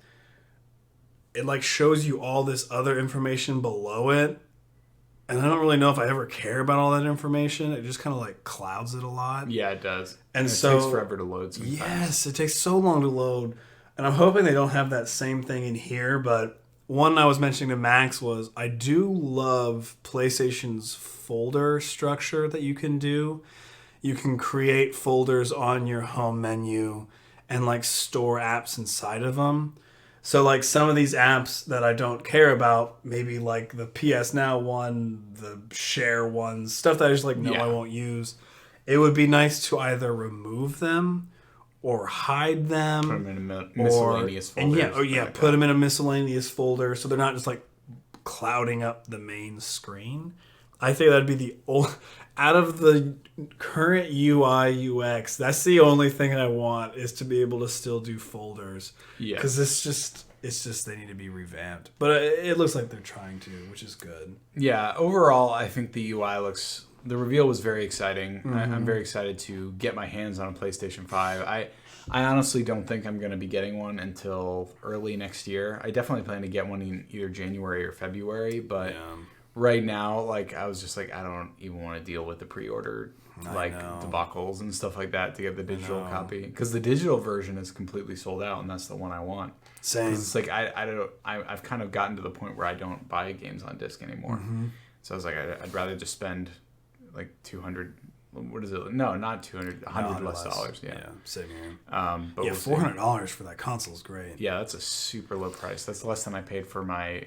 it like shows you all this other information below it. And I don't really know if I ever care about all that information. It just kind of like clouds it a lot. Yeah, it does. And it so, takes forever to load sometimes. Yes, it takes so long to load. And I'm hoping they don't have that same thing in here. But one I was mentioning to Max was I do love PlayStation's folder structure that you can do. You can create folders on your home menu and like store apps inside of them. So like some of these apps that I don't care about, maybe like the PS Now one, the share ones, stuff that I just like I won't use. It would be nice to either remove them or hide them. Put them in a miscellaneous folder. Put them in a miscellaneous folder so they're not just like clouding up the main screen. I think that'd be the old... Out of the current UI, UX, that's the only thing I want, is to be able to still do folders. Yeah. Because it's just they need to be revamped. But it looks like they're trying to, which is good. Yeah, overall, I think the UI looks... The reveal was very exciting. Mm-hmm. I'm very excited to get my hands on a PlayStation 5. I honestly don't think I'm going to be getting one until early next year. I definitely plan to get one in either January or February, but... Yeah. Right now, like, I was just like, I don't even want to deal with the pre-order debacles and stuff like that to get the digital copy, because the digital version is completely sold out, and that's the one I want. Same. It's like I've kind of gotten to the point where I don't buy games on disc anymore. Mm-hmm. So I was like, I'd rather just spend like $200. What is it? No, not $200. $100 less dollars. Yeah, same here. But yeah, $400 for that console is great. Yeah, that's a super low price. That's less than I paid for my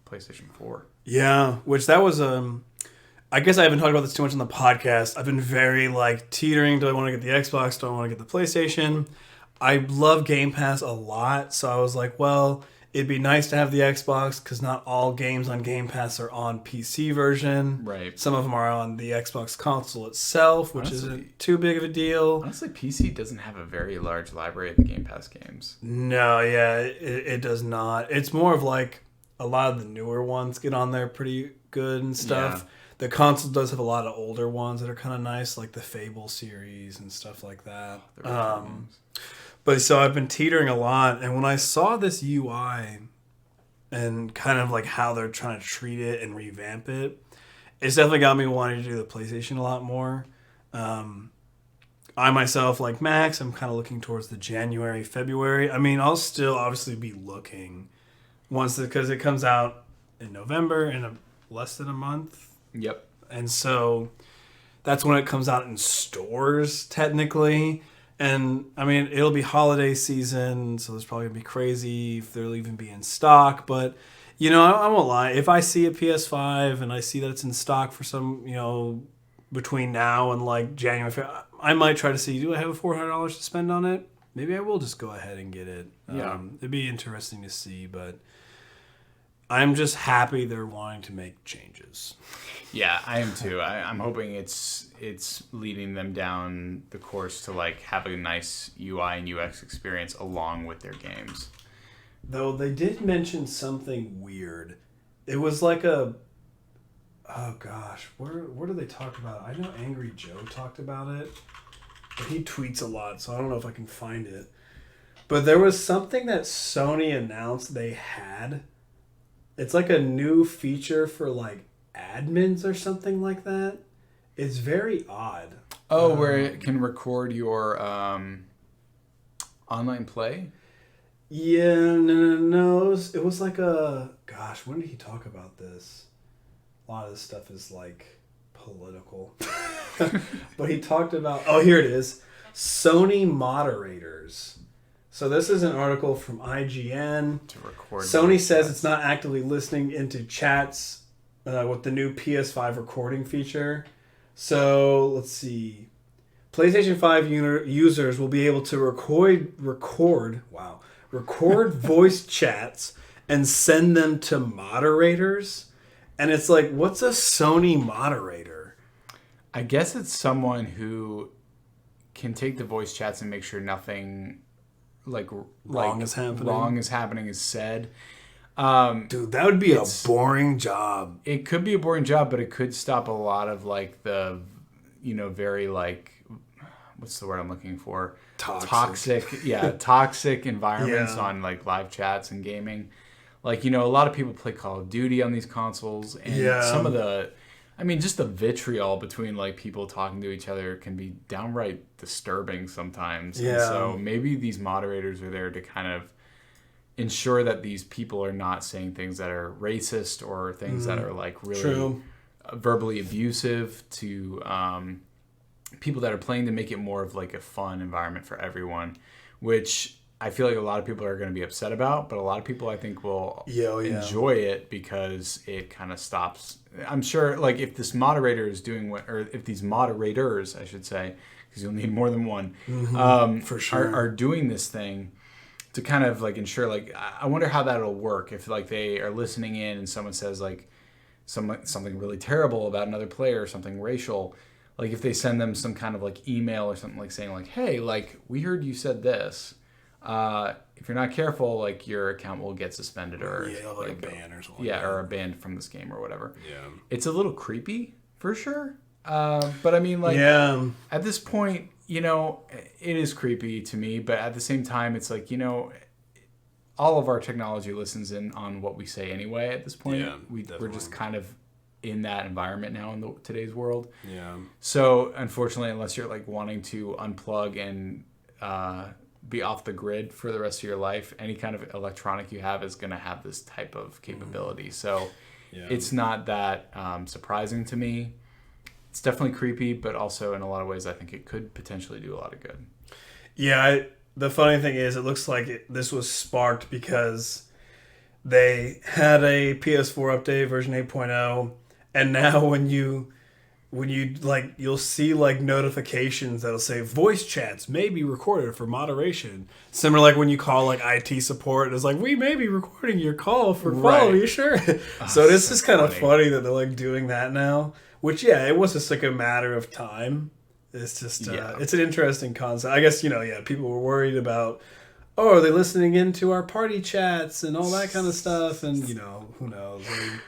PlayStation 4. Yeah, which that was I guess I haven't talked about this too much on the podcast. I've been very like teetering. Do I want to get the Xbox? Do I want to get the PlayStation? I love Game Pass a lot, so I was like, well, it'd be nice to have the Xbox because not all games on Game Pass are on PC version. Right. Some of them are on the Xbox console itself, which isn't too big of a deal. Honestly, PC doesn't have a very large library of the Game Pass games. No, yeah, it does not. It's more of like a lot of the newer ones get on there pretty good and stuff. Yeah. The console does have a lot of older ones that are kind of nice, like the Fable series and stuff like that. But so I've been teetering a lot, and when I saw this UI and kind of like how they're trying to treat it and revamp it, it's definitely got me wanting to do the PlayStation a lot more. I myself, like Max, I'm kind of looking towards the January, February. I mean, I'll still obviously be looking because it comes out in November in less than a month. Yep. And so that's when it comes out in stores, technically. And, I mean, it'll be holiday season, so there's probably going to be crazy if they'll even be in stock. But, you know, I won't lie. If I see a PS5 and I see that it's in stock for some, you know, between now and, like, January, I might try to see, do I have $400 to spend on it? Maybe I will just go ahead and get it. Yeah. It'd be interesting to see, but I'm just happy they're wanting to make changes. Yeah, I am too. I'm hoping it's leading them down the course to like have a nice UI and UX experience along with their games. Though they did mention something weird. It was like oh gosh, where did they talk about it? I know Angry Joe talked about it, but he tweets a lot, so I don't know if I can find it. But there was something that Sony announced they had. It's like a new feature for like admins or something like that. It's very odd. Oh, where it can record your online play? Yeah, no. It was like gosh, when did he talk about this? A lot of this stuff is like political. But he talked about, here it is. Sony moderators. So this is an article from IGN. To record Sony says it's not actively listening into chats with the new PS5 recording feature. So let's see. PlayStation 5 users will be able to record voice chats and send them to moderators. And it's like, what's a Sony moderator? I guess it's someone who can take the voice chats and make sure nothing wrong is happening is said. Dude, that would be a boring job. It could be a boring job, but it could stop a lot of like the, you know, very like, what's the word I'm looking for? Toxic environments on like live chats and gaming. Like, you know, a lot of people play Call of Duty on these consoles, and some of the, I mean, just the vitriol between like people talking to each other can be downright disturbing sometimes. Yeah. And so maybe these moderators are there to kind of ensure that these people are not saying things that are racist or things that are like really verbally abusive to people that are playing, to make it more of like a fun environment for everyone, which I feel like a lot of people are going to be upset about, but a lot of people I think will enjoy it because it kind of stops. I'm sure like if this moderator is doing if these moderators, I should say, because you'll need more than one, for sure, are doing this thing to kind of like ensure, like, I wonder how that'll work if like they are listening in and someone says like something really terrible about another player or something racial. Like if they send them some kind of like email or something like saying like, hey, like we heard you said this. If you're not careful, like your account will get suspended or like a ban or something. Yeah, or a ban from this game or whatever. Yeah, it's a little creepy for sure. But I mean, like, at this point, you know, it is creepy to me. But at the same time, it's like, you know, all of our technology listens in on what we say anyway. At this point, we're just kind of in that environment now in today's world. Yeah. So unfortunately, unless you're like wanting to unplug and be off the grid for the rest of your life, any kind of electronic you have is going to have this type of capability. So it's not that surprising to me. It's definitely creepy, but also in a lot of ways I think it could potentially do a lot of good. Yeah, the funny thing is it looks like this was sparked because they had a PS4 update, version 8.0, and now when you like, you'll see like notifications that'll say voice chats may be recorded for moderation. Similar like when you call like IT support, it's like, we may be recording your call for quality assurance. So this is kind of funny that they're like doing that now. Which it was just like a matter of time. It's just it's an interesting concept. I guess, you know, people were worried about, are they listening into our party chats and all that kind of stuff, and you know, who knows. I mean,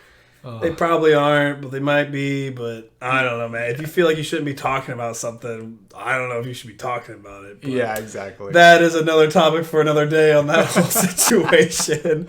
They probably aren't, but they might be. But I don't know, man. If you feel like you shouldn't be talking about something, I don't know if you should be talking about it. But yeah, exactly. That is another topic for another day on that whole situation.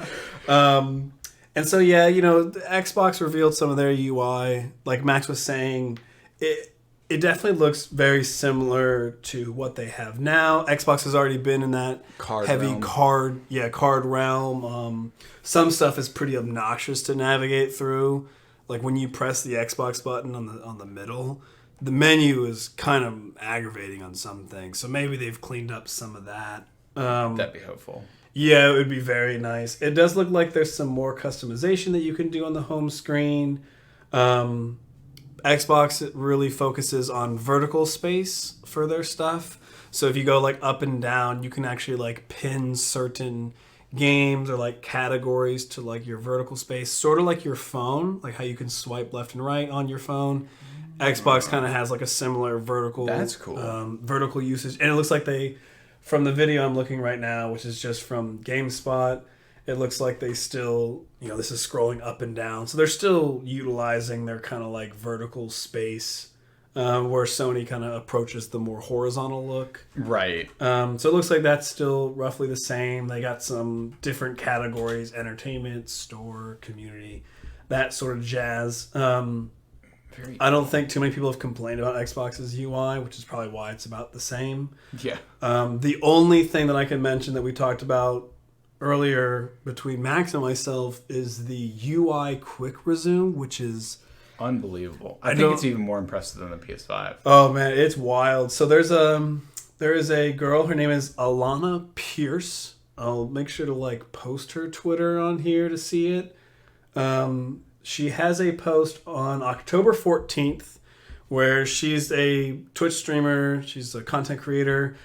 And so, yeah, the Xbox revealed some of their UI. Like Max was saying, it definitely looks very similar to what they have now. Xbox has already been in that heavy card realm. Some stuff is pretty obnoxious to navigate through. Like when you press the Xbox button on the middle, the menu is kind of aggravating on some things. So maybe they've cleaned up some of that. That'd be hopeful. Yeah, it would be very nice. It does look like there's some more customization that you can do on the home screen. Xbox really focuses on vertical space for their stuff. So if you go like up and down, you can actually like pin certain games or like categories to like your vertical space, sort of like your phone, like how you can swipe left and right on your phone. Xbox kind of has like a similar vertical. That's cool. Vertical usage, and it looks like from the video I'm looking right now, which is just from GameSpot, it looks like they still, this is scrolling up and down. So they're still utilizing their kind of like vertical space, where Sony kind of approaches the more horizontal look. Right. So it looks like that's still roughly the same. They got some different categories: entertainment, store, community, that sort of jazz. I don't think too many people have complained about Xbox's UI, which is probably why it's about the same. Yeah. The only thing that I can mention that we talked about earlier between Max and myself is the UI quick resume, which is unbelievable. I think it's even more impressive than the PS5. Oh man, it's wild. So there is a girl, her name is Alana Pierce. I'll make sure to like post her Twitter on here to see it. She has a post on October 14th where she's a Twitch streamer. She's a content creator.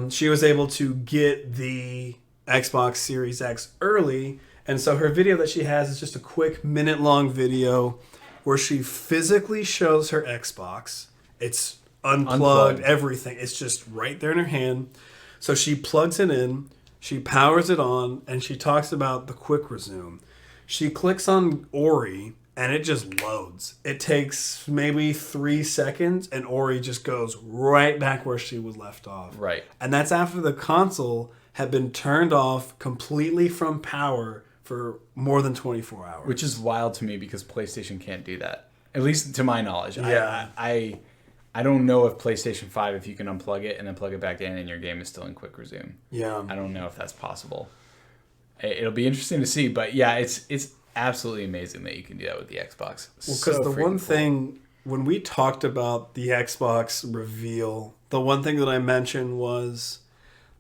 She was able to get the Xbox Series X early. And so her video that she has is just a quick minute-long video where she physically shows her Xbox. It's unplugged, everything. It's just right there in her hand. So she plugs it in, she powers it on, and she talks about the quick resume. She clicks on Ori, and it just loads. It takes maybe 3 seconds, and Ori just goes right back where she was left off. Right. And that's after the console had been turned off completely from power for more than 24 hours. Which is wild to me because PlayStation can't do that. At least to my knowledge. Yeah. I don't know if PlayStation 5, if you can unplug it and then plug it back in and your game is still in quick resume. Yeah. I don't know if that's possible. It'll be interesting to see, but yeah, it's absolutely amazing that you can do that with the Xbox. Well, because the one thing, when we talked about the Xbox reveal, the one thing that I mentioned was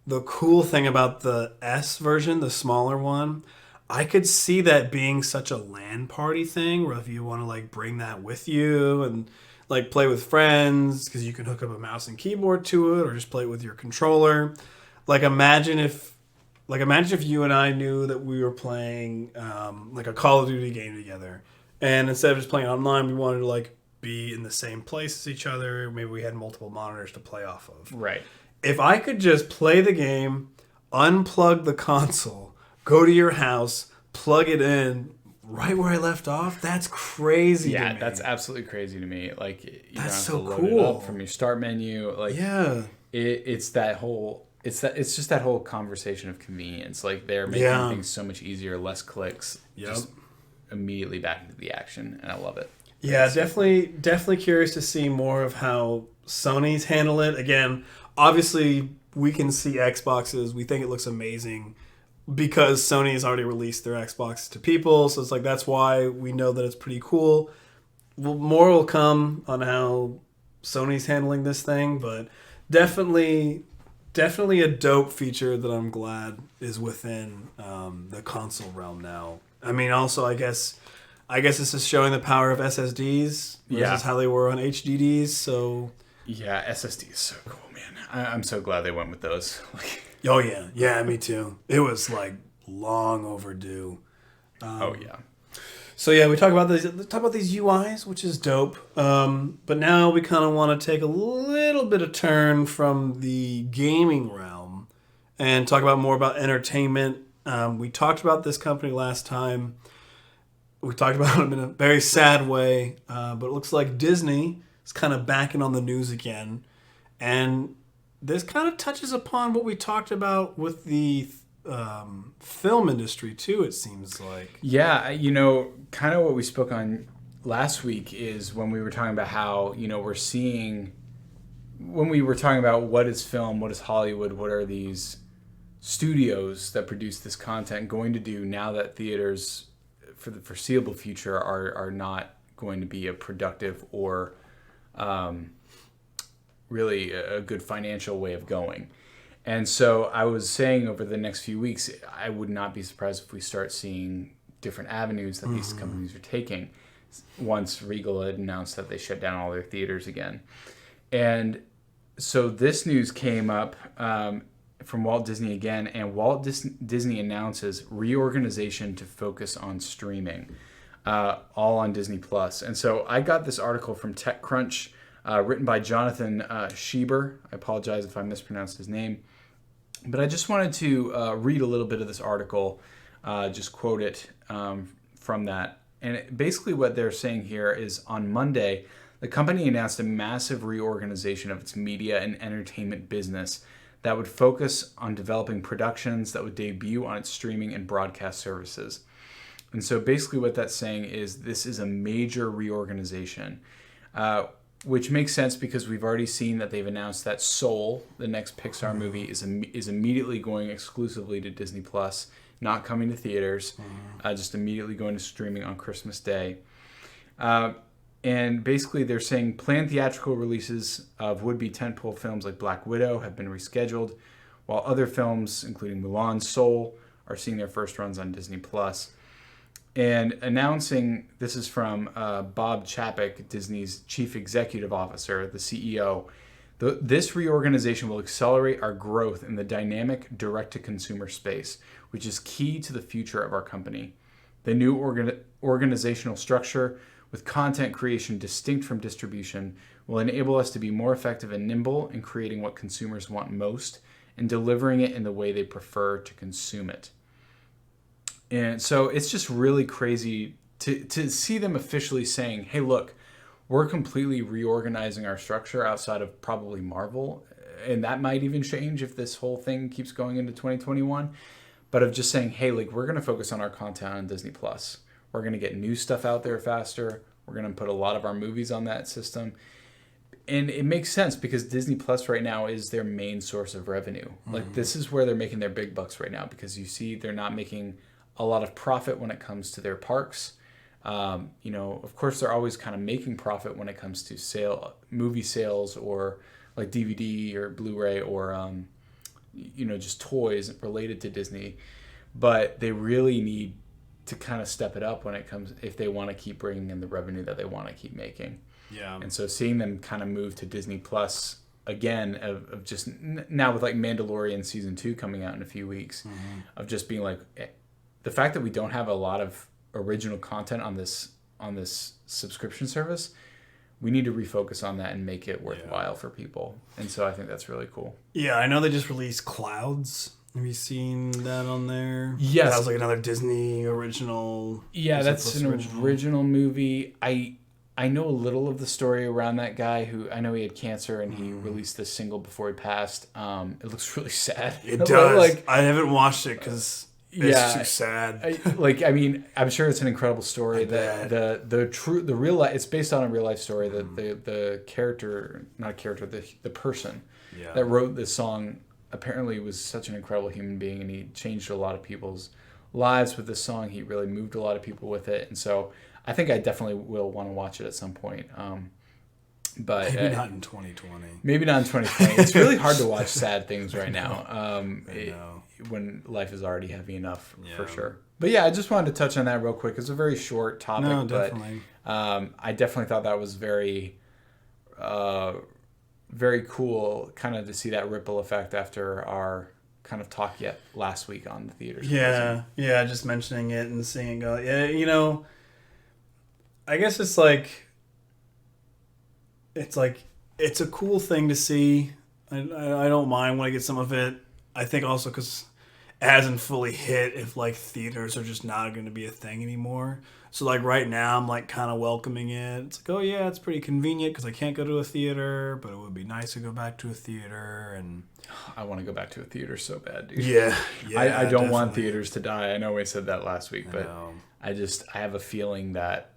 the cool thing about the S version, the smaller one, I could see that being such a LAN party thing, where if you want to like bring that with you and like play with friends, because you can hook up a mouse and keyboard to it, or just play it with your controller. Like imagine if you and I knew that we were playing like a Call of Duty game together, and instead of just playing online, we wanted to like be in the same place as each other. Maybe we had multiple monitors to play off of. Right. If I could just play the game, unplug the console, go to your house, plug it in right where I left off, that's crazy to me. Yeah, that's absolutely crazy to me. Like you that's don't have so to load cool. it up from your start menu. Like it's just that whole conversation of convenience. Like they're making things so much easier, less clicks, just immediately back into the action, and I love it. Yeah, definitely curious to see more of how Sony's handle it. Again, obviously we can see Xboxes. We think it looks amazing because Sony has already released their Xbox to people. So it's like, that's why we know that it's pretty cool. Well, more will come on how Sony's handling this thing, but definitely a dope feature that I'm glad is within the console realm now. I mean, also, I guess this is showing the power of SSDs versus how they were on HDDs. So yeah, SSD is so cool, man. I'm so glad they went with those. Oh yeah, me too. It was like long overdue. So yeah, we talk about these UIs, which is dope. But now we kind of want to take a little bit of turn from the gaming realm and talk about more about entertainment. We talked about this company last time. we talked about them in a very sad way, but it looks like Disney is kind of backing on the news again. And this kind of touches upon what we talked about with the film industry, too, it seems like. Yeah, kind of what we spoke on last week is when we were talking about how, we're seeing... When we were talking about what is film, what is Hollywood, what are these studios that produce this content going to do now that theaters for the foreseeable future are not going to be a productive or really a good financial way of going. And so I was saying over the next few weeks, I would not be surprised if we start seeing different avenues that these companies are taking once Regal had announced that they shut down all their theaters again. And so this news came up from Walt Disney again, and Walt Disney announces reorganization to focus on streaming, all on Disney Plus. And so I got this article from TechCrunch, written by Jonathan Schieber. I apologize if I mispronounced his name, but I just wanted to read a little bit of this article, just quote it from that. And basically what they're saying here is on Monday, the company announced a massive reorganization of its media and entertainment business that would focus on developing productions that would debut on its streaming and broadcast services. And so basically what that's saying is this is a major reorganization, which makes sense because we've already seen that they've announced that Soul, the next Pixar movie, is immediately going exclusively to Disney Plus, not coming to theaters, just immediately going to streaming on Christmas Day. And basically they're saying planned theatrical releases of would-be tentpole films like Black Widow have been rescheduled, while other films, including Mulan, Soul, are seeing their first runs on Disney+. And announcing, this is from Bob Chapek, Disney's chief executive officer, the CEO, this reorganization will accelerate our growth in the dynamic direct-to-consumer space, which is key to the future of our company. The new organizational structure with content creation distinct from distribution will enable us to be more effective and nimble in creating what consumers want most and delivering it in the way they prefer to consume it. And so it's just really crazy to see them officially saying, hey, look, we're completely reorganizing our structure outside of probably Marvel. And that might even change if this whole thing keeps going into 2021. But of just saying, hey, like, we're going to focus on our content on Disney+. We're going to get new stuff out there faster. We're going to put a lot of our movies on that system. And it makes sense because Disney Plus right now is their main source of revenue. Like, this is where they're making their big bucks right now because you see they're not making a lot of profit when it comes to their parks. Of course, they're always kind of making profit when it comes to movie sales or like DVD or Blu-ray or, just toys related to Disney. But they really need to kind of step it up when it comes, if they want to keep bringing in the revenue that they want to keep making. Yeah. And so seeing them kind of move to Disney Plus again, of just now with like Mandalorian season 2 coming out in a few weeks, of just being like, the fact that we don't have a lot of original content on this subscription service, we need to refocus on that and make it worthwhile for people. And so I think that's really cool. Yeah, I know they just released Clouds. Have you seen that on there? Yes. That was like another Disney original. Yeah, that's an original movie. I know a little of the story around that guy who, I know he had cancer and he released this single before he passed. It looks really sad. It does. I haven't watched it because it's too sad. I'm sure it's an incredible story. The real life, it's based on a real life story. The character, not a character, the person that wrote this song apparently was such an incredible human being, and he changed a lot of people's lives with this song. He really moved a lot of people with it, and so I think I definitely will want to watch it at some point. But maybe not in 2020. Maybe not in 2020. It's really hard to watch sad things right now. When life is already heavy enough, for sure. But yeah, I just wanted to touch on that real quick. It's a very short topic, definitely. But I definitely thought that was very, very cool, kind of to see that ripple effect after our kind of talk last week on the theaters. Yeah, just mentioning it and seeing it go. Yeah, I guess it's like it's a cool thing to see. I don't mind when I get some of it. I think also because it hasn't fully hit if like theaters are just not going to be a thing anymore. So like right now, I'm like kind of welcoming it. It's like, oh yeah, it's pretty convenient because I can't go to a theater, but it would be nice to go back to a theater. And I want to go back to a theater so bad, dude. yeah, I don't want theaters to die. I know we said that last week, but I have a feeling that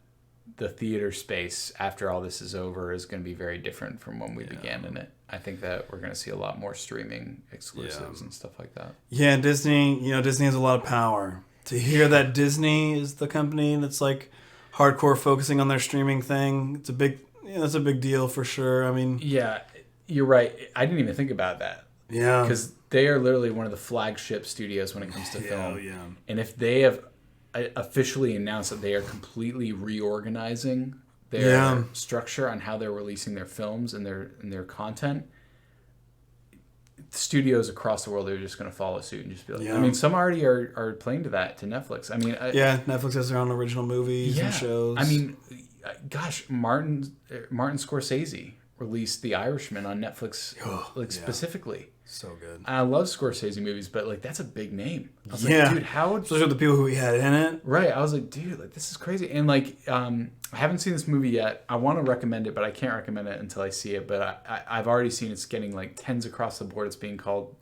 the theater space after all this is over is going to be very different from when we began in it. I think that we're going to see a lot more streaming exclusives and stuff like that. Yeah, Disney, Disney has a lot of power. To hear that Disney is the company that's like hardcore focusing on their streaming thing, it's a big deal for sure. I mean, yeah, you're right. I didn't even think about that. Yeah, because they are literally one of the flagship studios when it comes to film. Yeah. And if they have officially announced that they are completely reorganizing their structure on how they're releasing their films and their content, studios across the world are just going to follow suit and just be like, I mean, some already are playing to Netflix. I mean, Netflix has their own original movies and shows. I mean, gosh, Martin Scorsese released The Irishman on Netflix, specifically. So good. I love Scorsese movies, but like that's a big name. I was like, dude, how? Especially with the people who he had in it. Right. I was like, dude, like this is crazy. And like, I haven't seen this movie yet. I want to recommend it, but I can't recommend it until I see it. But I've already seen it's getting like 10s across the board. It's being called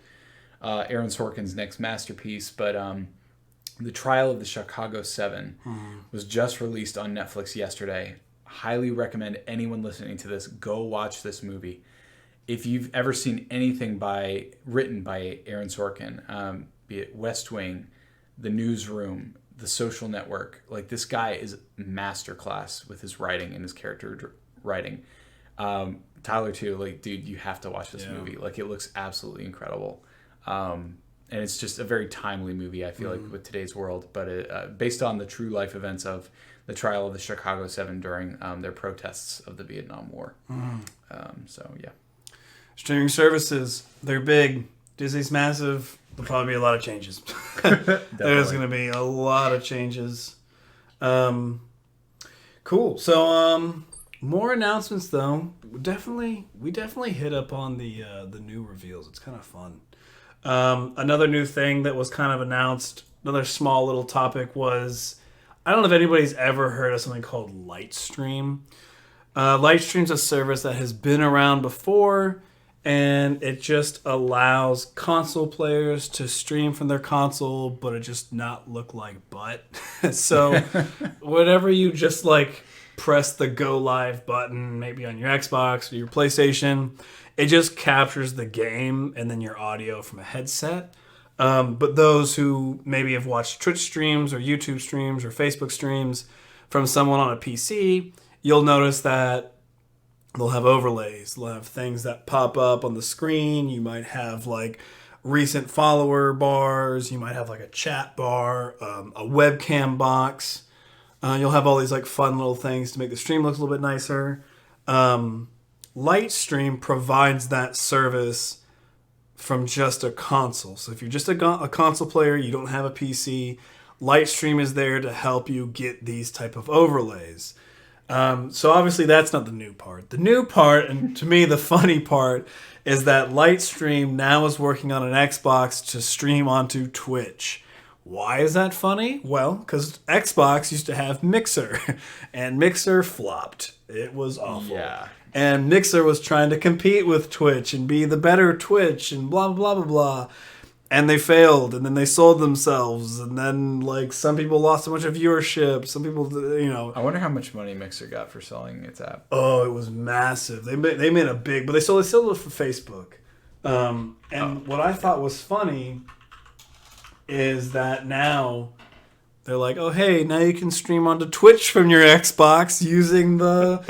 Aaron Sorkin's next masterpiece. But The Trial of the Chicago 7 was just released on Netflix yesterday. Highly recommend anyone listening to this go watch this movie. If you've ever seen anything written by Aaron Sorkin, be it West Wing, The Newsroom, The Social Network, like this guy is masterclass with his writing and his character writing. Tyler too, like dude, you have to watch this movie. Like it looks absolutely incredible, and it's just a very timely movie. I feel like with today's world, but it, based on the true life events of the trial of the Chicago 7 during their protests of the Vietnam War. So yeah. Streaming services, they're big. Disney's massive. There'll probably be a lot of changes. There's going to be a lot of changes. Cool. So, more announcements though. We definitely hit up on the new reveals. It's kind of fun. Another new thing that was kind of announced, another small little topic was, I don't know if anybody's ever heard of something called Lightstream. Lightstream's a service that has been around before. And it just allows console players to stream from their console, but it just not look like butt. So whenever you just like press the go live button, maybe on your Xbox or your PlayStation, it just captures the game and then your audio from a headset. But those who maybe have watched Twitch streams or YouTube streams or Facebook streams from someone on a PC, you'll notice that they'll have overlays. They'll have things that pop up on the screen. You might have like recent follower bars. You might have like a chat bar, a webcam box. You'll have all these like fun little things to make the stream look a little bit nicer. Lightstream provides that service from just a console. So if you're just a console player, you don't have a PC, Lightstream is there to help you get these type of overlays. So obviously that's not the new part. The new part, and to me the funny part, is that Lightstream now is working on an Xbox to stream onto Twitch. Why is that funny? Well, because Xbox used to have Mixer, and Mixer flopped. It was awful. Yeah. And Mixer was trying to compete with Twitch and be the better Twitch and blah, blah, blah, blah. And they failed, and then they sold themselves, and then like some people lost a bunch of viewership. Some people, I wonder how much money Mixer got for selling its app. Oh, it was massive. They made a big, but they sold it for Facebook. What I thought was funny is that now they're like, oh hey, now you can stream onto Twitch from your Xbox using or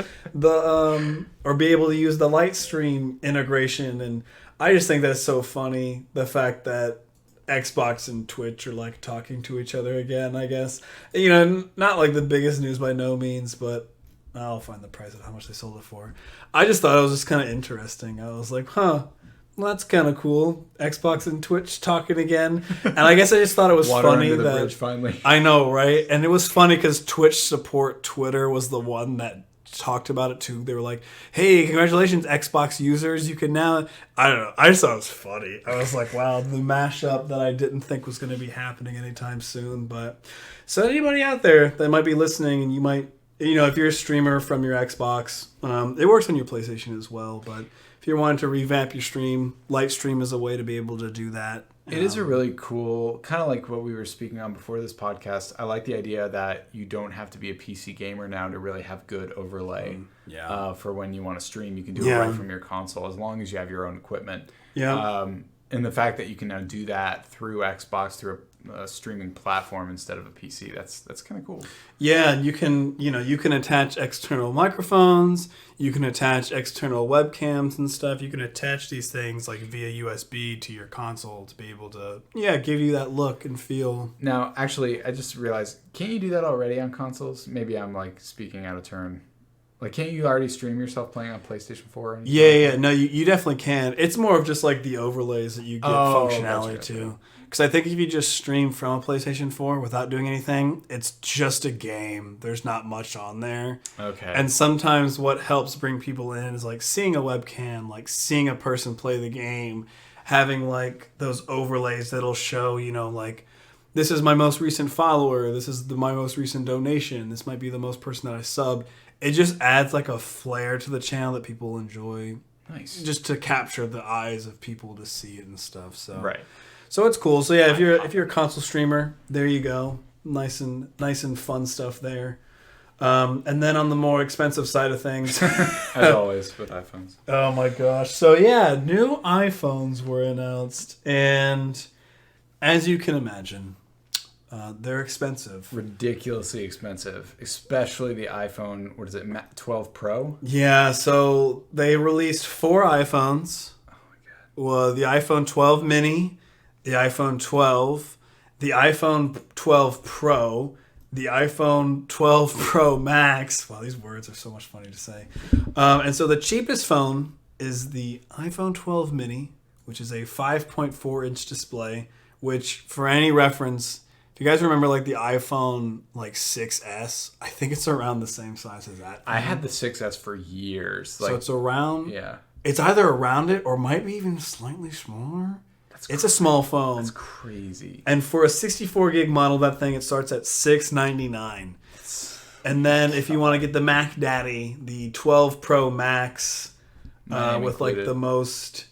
be able to use the Lightstream integration. And I just think that's so funny, the fact that Xbox and Twitch are like talking to each other again, I guess. Not like the biggest news by no means, but I'll find the price of how much they sold it for. I just thought it was just kind of interesting. I was like, well, that's kind of cool. Xbox and Twitch talking again. And I guess I just thought it was funny bridge, finally. I know, right? And it was funny because Twitch support Twitter was the one that talked about it too. They were like, "Hey, congratulations, Xbox users! You can now." I don't know. I just thought it was funny. I was like, "Wow, the mashup that I didn't think was going to be happening anytime soon." But so anybody out there that might be listening, and you might, if you're a streamer from your Xbox, it works on your PlayStation as well. But if you're wanting to revamp your stream, Lightstream is a way to be able to do that. It is a really cool, kind of like what we were speaking on before this podcast. I like the idea that you don't have to be a PC gamer now to really have good overlay for when you want to stream. You can do it right from your console as long as you have your own equipment. Yeah. And the fact that you can now do that through Xbox, through a streaming platform instead of a PC, that's kind of cool. Yeah, and you can attach external microphones, you can attach external webcams and stuff. You can attach these things like via USB to your console to be able to give you that look and feel. Now, actually, I just realized, can't you do that already on consoles? Maybe I'm like speaking out of turn. Like, can't you already stream yourself playing on PlayStation 4? Yeah. No, you definitely can. It's more of just like the overlays that you get functionality to. Because I think if you just stream from a PlayStation 4 without doing anything, it's just a game. There's not much on there. Okay. And sometimes what helps bring people in is like seeing a webcam, like seeing a person play the game, having like those overlays that'll show, like, this is my most recent follower, this is my most recent donation, this might be the most person that I subbed. It just adds like a flair to the channel that people enjoy. Nice. Just to capture the eyes of people to see it and stuff. So right. So it's cool. So yeah, if you're a console streamer, there you go. Nice and fun stuff there. And then on the more expensive side of things, as always with iPhones. Oh my gosh. So yeah, new iPhones were announced, and as you can imagine, they're expensive. Ridiculously expensive, especially the iPhone, 12 Pro? Yeah, so they released 4 iPhones. Oh my god. Well, the iPhone 12 mini, the iPhone 12, the iPhone 12 Pro, the iPhone 12 Pro Max. Wow, these words are so much funny to say. And so the cheapest phone is the iPhone 12 mini, which is a 5.4-inch display, which, for any reference, if you guys remember like the iPhone like 6S, I think it's around the same size as that. I had the 6S for years. So it's around... Yeah. It's either around it or might be even slightly smaller. It's a small phone. That's crazy. And for a 64 gig model, that thing, it starts at $699. And then if you want to get the Mac Daddy, the 12 Pro Max with like the most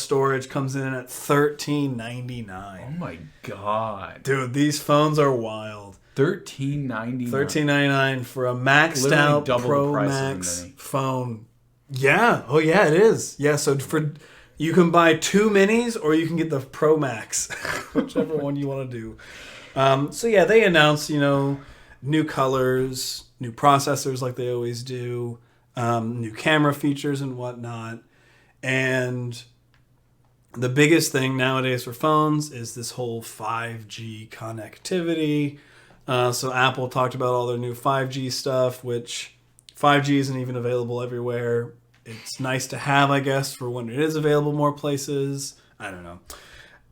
storage comes in at $1399. Oh my god. Dude, these phones are wild. $1399 for a maxed out Pro Max phone. Yeah. Oh yeah, it is. Yeah, so you can buy 2 minis or you can get the Pro Max, whichever one you want to do. So yeah, they announced, new colors, new processors like they always do, new camera features and whatnot. And the biggest thing nowadays for phones is this whole 5G connectivity. So Apple talked about all their new 5G stuff, which 5G isn't even available everywhere. It's nice to have, I guess, for when it is available more places. I don't know.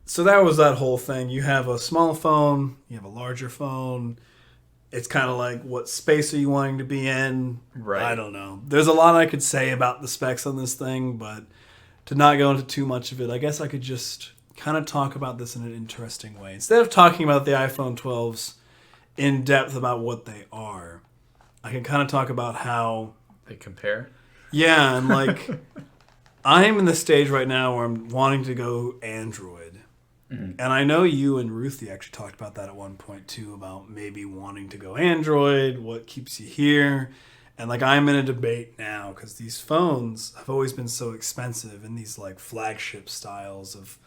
So that was that whole thing. You have a small phone, you have a larger phone. It's kind of like, what space are you wanting to be in? Right. I don't know. There's a lot I could say about the specs on this thing, but to not go into too much of it, I guess I could just kind of talk about this in an interesting way. Instead of talking about the iPhone 12s in depth about what they are, I can kind of talk about how they compare. Yeah, and like, I'm in the stage right now where I'm wanting to go Android. Mm-hmm. And I know you and Ruthie actually talked about that at one point too, about maybe wanting to go Android, what keeps you here. And like, I'm in a debate now because these phones have always been so expensive, and these like flagship styles of...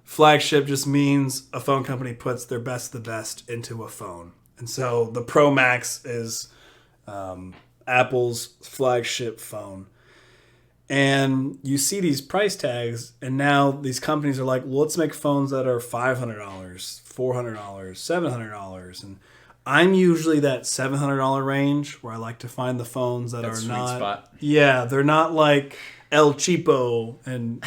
Flagship just means a phone company puts their best of the best into a phone. And so the Pro Max is... Apple's flagship phone. And you see these price tags, and now these companies are like, well, let's make phones that are $500, $400, $700. And I'm usually that $700 range where I like to find the phones that are not... Spot. Yeah, they're not like El Cheapo and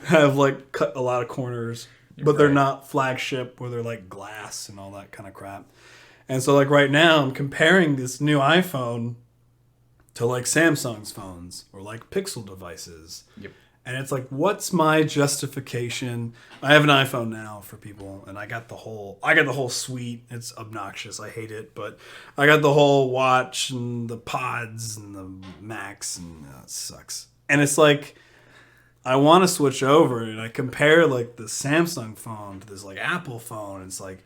have like cut a lot of corners, but they're not flagship where they're like glass and all that kind of crap. And so like right now I'm comparing this new iPhone to like Samsung's phones or like Pixel devices. Yep. And it's like, what's my justification? I have an iPhone now for people, and I got the whole suite. It's obnoxious. I hate it, but I got the whole watch and the pods and the Max, and it sucks. And it's like, I want to switch over, and I compare like the Samsung phone to this like Apple phone. And it's like,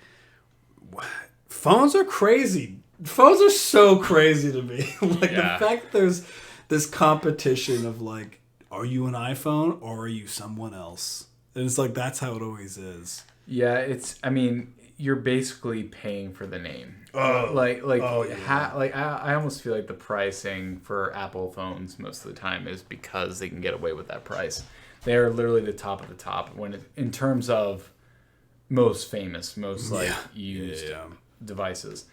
phones are crazy. Phones are so crazy to me. Like the fact that there's this competition of like, are you an iPhone or are you someone else? And it's like, that's how it always is. Yeah, you're basically paying for the name. I almost feel like the pricing for Apple phones most of the time is because they can get away with that price. They're literally the top of the top in terms of most famous, used devices.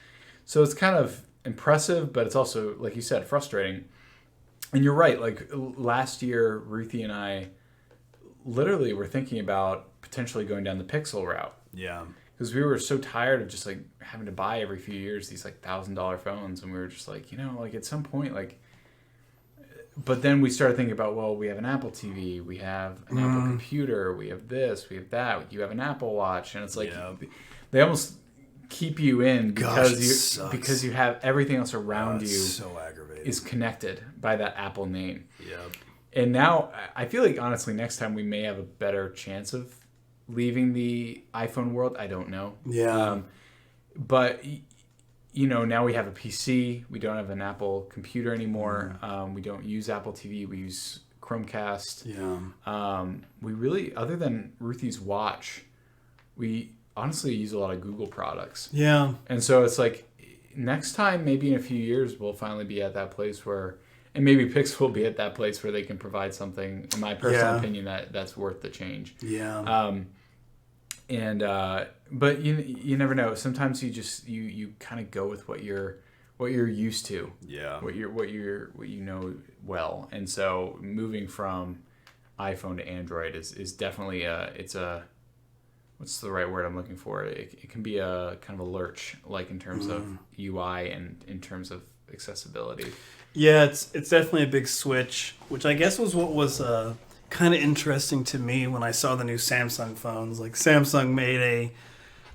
So it's kind of impressive, but it's also, like you said, frustrating. And you're right. Like last year, Ruthie and I literally were thinking about potentially going down the Pixel route. Yeah. Because we were so tired of just like having to buy every few years these like $1,000 phones, and we were just like, like at some point, like. But then we started thinking about, well, we have an Apple TV, we have an Apple computer, we have this, we have that. You have an Apple Watch, and it's like they almost keep you in because you have everything else around you. So aggravating. Is connected by that Apple name. Yep. And now I feel like honestly next time we may have a better chance of leaving the iPhone world. I don't know. Yeah. But now we have a PC. We don't have an Apple computer anymore. We don't use Apple TV. We use Chromecast. Yeah. We really, other than Ruthie's watch, we honestly use a lot of Google products. Yeah. And so it's like, next time, maybe in a few years, we'll finally be at that place where, and maybe Pixel will be at that place where they can provide something, in my personal opinion, that's worth the change. Yeah. But you never know. Sometimes you kind of go with what you're used to. Yeah. What you know well. And so moving from iPhone to Android is definitely what's the right word I'm looking for? It can be a kind of a lurch, like in terms of UI and in terms of accessibility. Yeah, it's definitely a big switch, which I guess was what was kind of interesting to me when I saw the new Samsung phones. Like Samsung made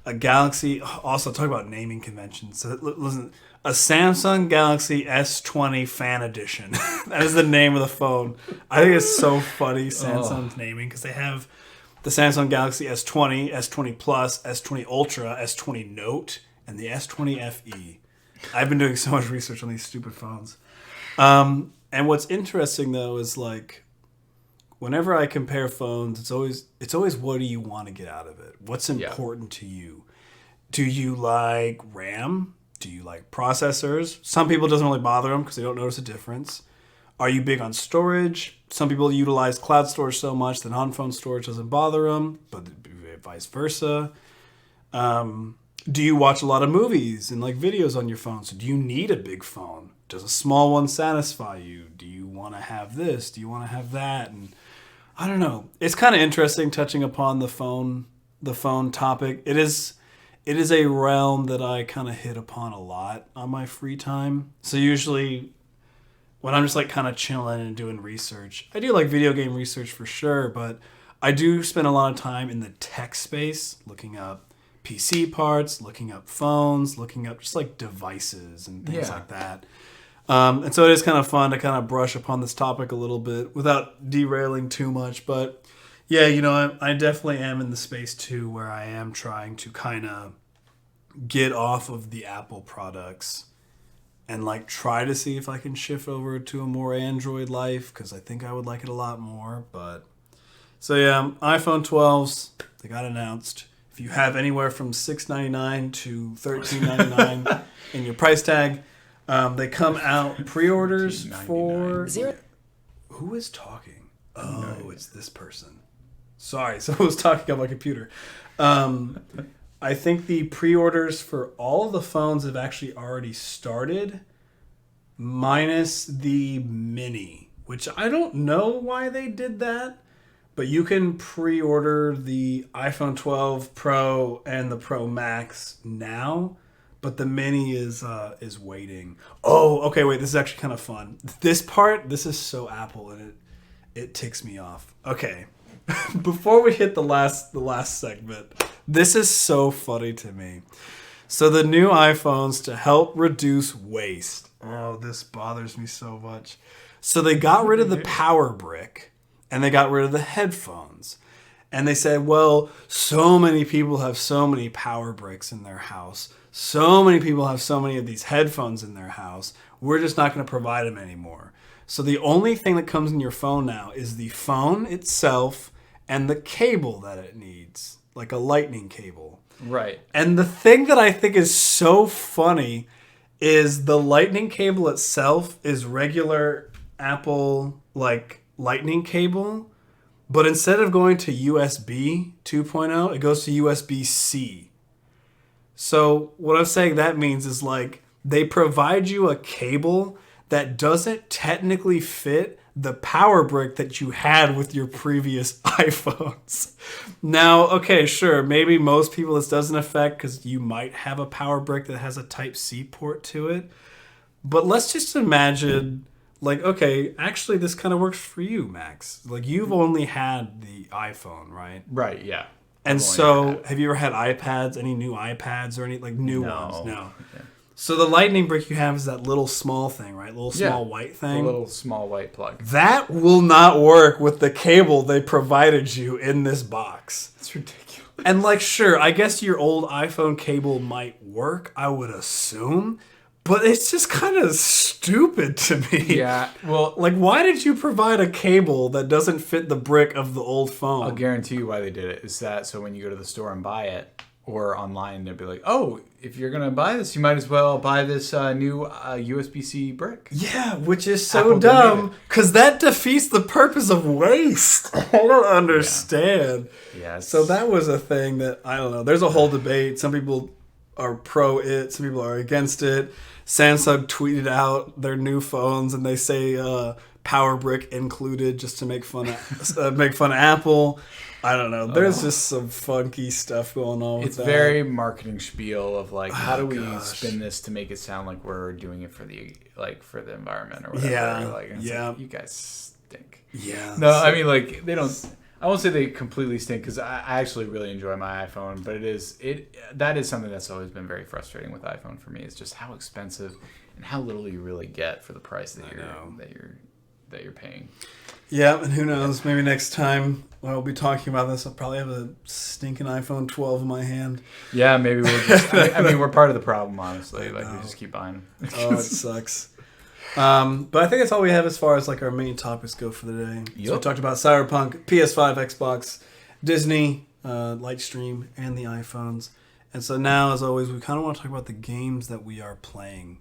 a Galaxy. Also, talk about naming conventions. So listen, a Samsung Galaxy S20 Fan Edition. That is the name of the phone. I think it's so funny, Samsung's naming, because they have the Samsung Galaxy S20, S20 Plus, S20 Ultra, S20 Note, and the S20 FE. I've been doing so much research on these stupid phones. And what's interesting though is like, whenever I compare phones, it's always what do you want to get out of it? What's important to you? Do you like RAM? Do you like processors? Some people, it doesn't really bother them because they don't notice a difference. Are you big on storage? Some people utilize cloud storage so much that on-phone storage doesn't bother them, but vice versa. Do you watch a lot of movies and like videos on your phone? So do you need a big phone? Does a small one satisfy you? Do you want to have this? Do you want to have that? And I don't know. It's kind of interesting touching upon the phone topic. It is a realm that I kind of hit upon a lot on my free time. So usually when I'm just like kind of chilling and doing research, I do like video game research for sure, but I do spend a lot of time in the tech space looking up PC parts, looking up phones, looking up just like devices and things like that. And so it is kind of fun to kind of brush upon this topic a little bit without derailing too much. But yeah, I definitely am in the space too where I am trying to kind of get off of the Apple products and like try to see if I can shift over to a more Android life because I think I would like it a lot more. But so yeah, iPhone 12s, they got announced. If you have anywhere from $699 to $1399 in your price tag, they come out pre-orders for Who is talking? Oh, it's this person. Sorry, someone was talking on my computer. I think the pre-orders for all of the phones have actually already started, minus the Mini, which I don't know why they did that, but you can pre-order the iPhone 12 Pro and the Pro Max now, but the mini is waiting. Oh, okay, wait, this is actually kind of fun. This is so Apple, and it ticks me off. Okay. Before we hit the last segment, this is so funny to me. So the new iPhones to help reduce waste. Oh, this bothers me so much. So they got rid of the power brick and they got rid of the headphones. And they said, well, so many people have so many power bricks in their house. So many people have so many of these headphones in their house. We're just not going to provide them anymore. So the only thing that comes in your phone now is the phone itself and the cable that it needs, like a lightning cable. Right. And the thing that I think is so funny is the lightning cable itself is regular Apple like lightning cable, but instead of going to USB 2.0, it goes to USB-C. So what I'm saying that means is like they provide you a cable that doesn't technically fit the power brick that you had with your previous iPhones. Now, okay, sure, maybe most people this doesn't affect because you might have a power brick that has a Type-C port to it. But let's just imagine, like, okay, actually this kind of works for you, Max. Like, you've only had the iPhone, right? Right, yeah. And so, have you ever had iPads, any new iPads or any, like, new ones? No. Yeah. So the lightning brick you have is that little small thing, right? Little small white thing. The little small white plug. That will not work with the cable they provided you in this box. It's ridiculous. And like, sure, I guess your old iPhone cable might work, I would assume. But it's just kind of stupid to me. Yeah, well... Like, why did you provide a cable that doesn't fit the brick of the old phone? I'll guarantee you why they did it. Is that so when you go to the store and buy it, or online, they'll be like, oh, if you're going to buy this, you might as well buy this new USB-C brick. Yeah, which is so dumb, because that defeats the purpose of waste. I don't understand. Yeah. So that was a thing that, I don't know, there's a whole debate. Some people are pro it, some people are against it. Samsung tweeted out their new phones, and they say power brick included just to make fun of Apple. I don't know. There's just some funky stuff going on with it's that. It's very marketing spiel of like, how do we spin this to make it sound like we're doing it for the environment or whatever. Yeah. Like, you guys stink. Yeah. No, I mean, like, they don't. I won't say they completely stink because I actually really enjoy my iPhone, but that is something that's always been very frustrating with iPhone for me. It's just how expensive and how little you really get for the price that you're paying. Yeah, and who knows? Maybe next time when we'll be talking about this, I'll probably have a stinking iPhone 12 in my hand. Yeah, maybe we'll just... I mean, we're part of the problem, honestly. Like, we just keep buying them. Oh, it sucks. But I think that's all we have as far as like our main topics go for the day. Yep. So we talked about Cyberpunk, PS5, Xbox, Disney, Lightstream, and the iPhones. And so now, as always, we kind of want to talk about the games that we are playing.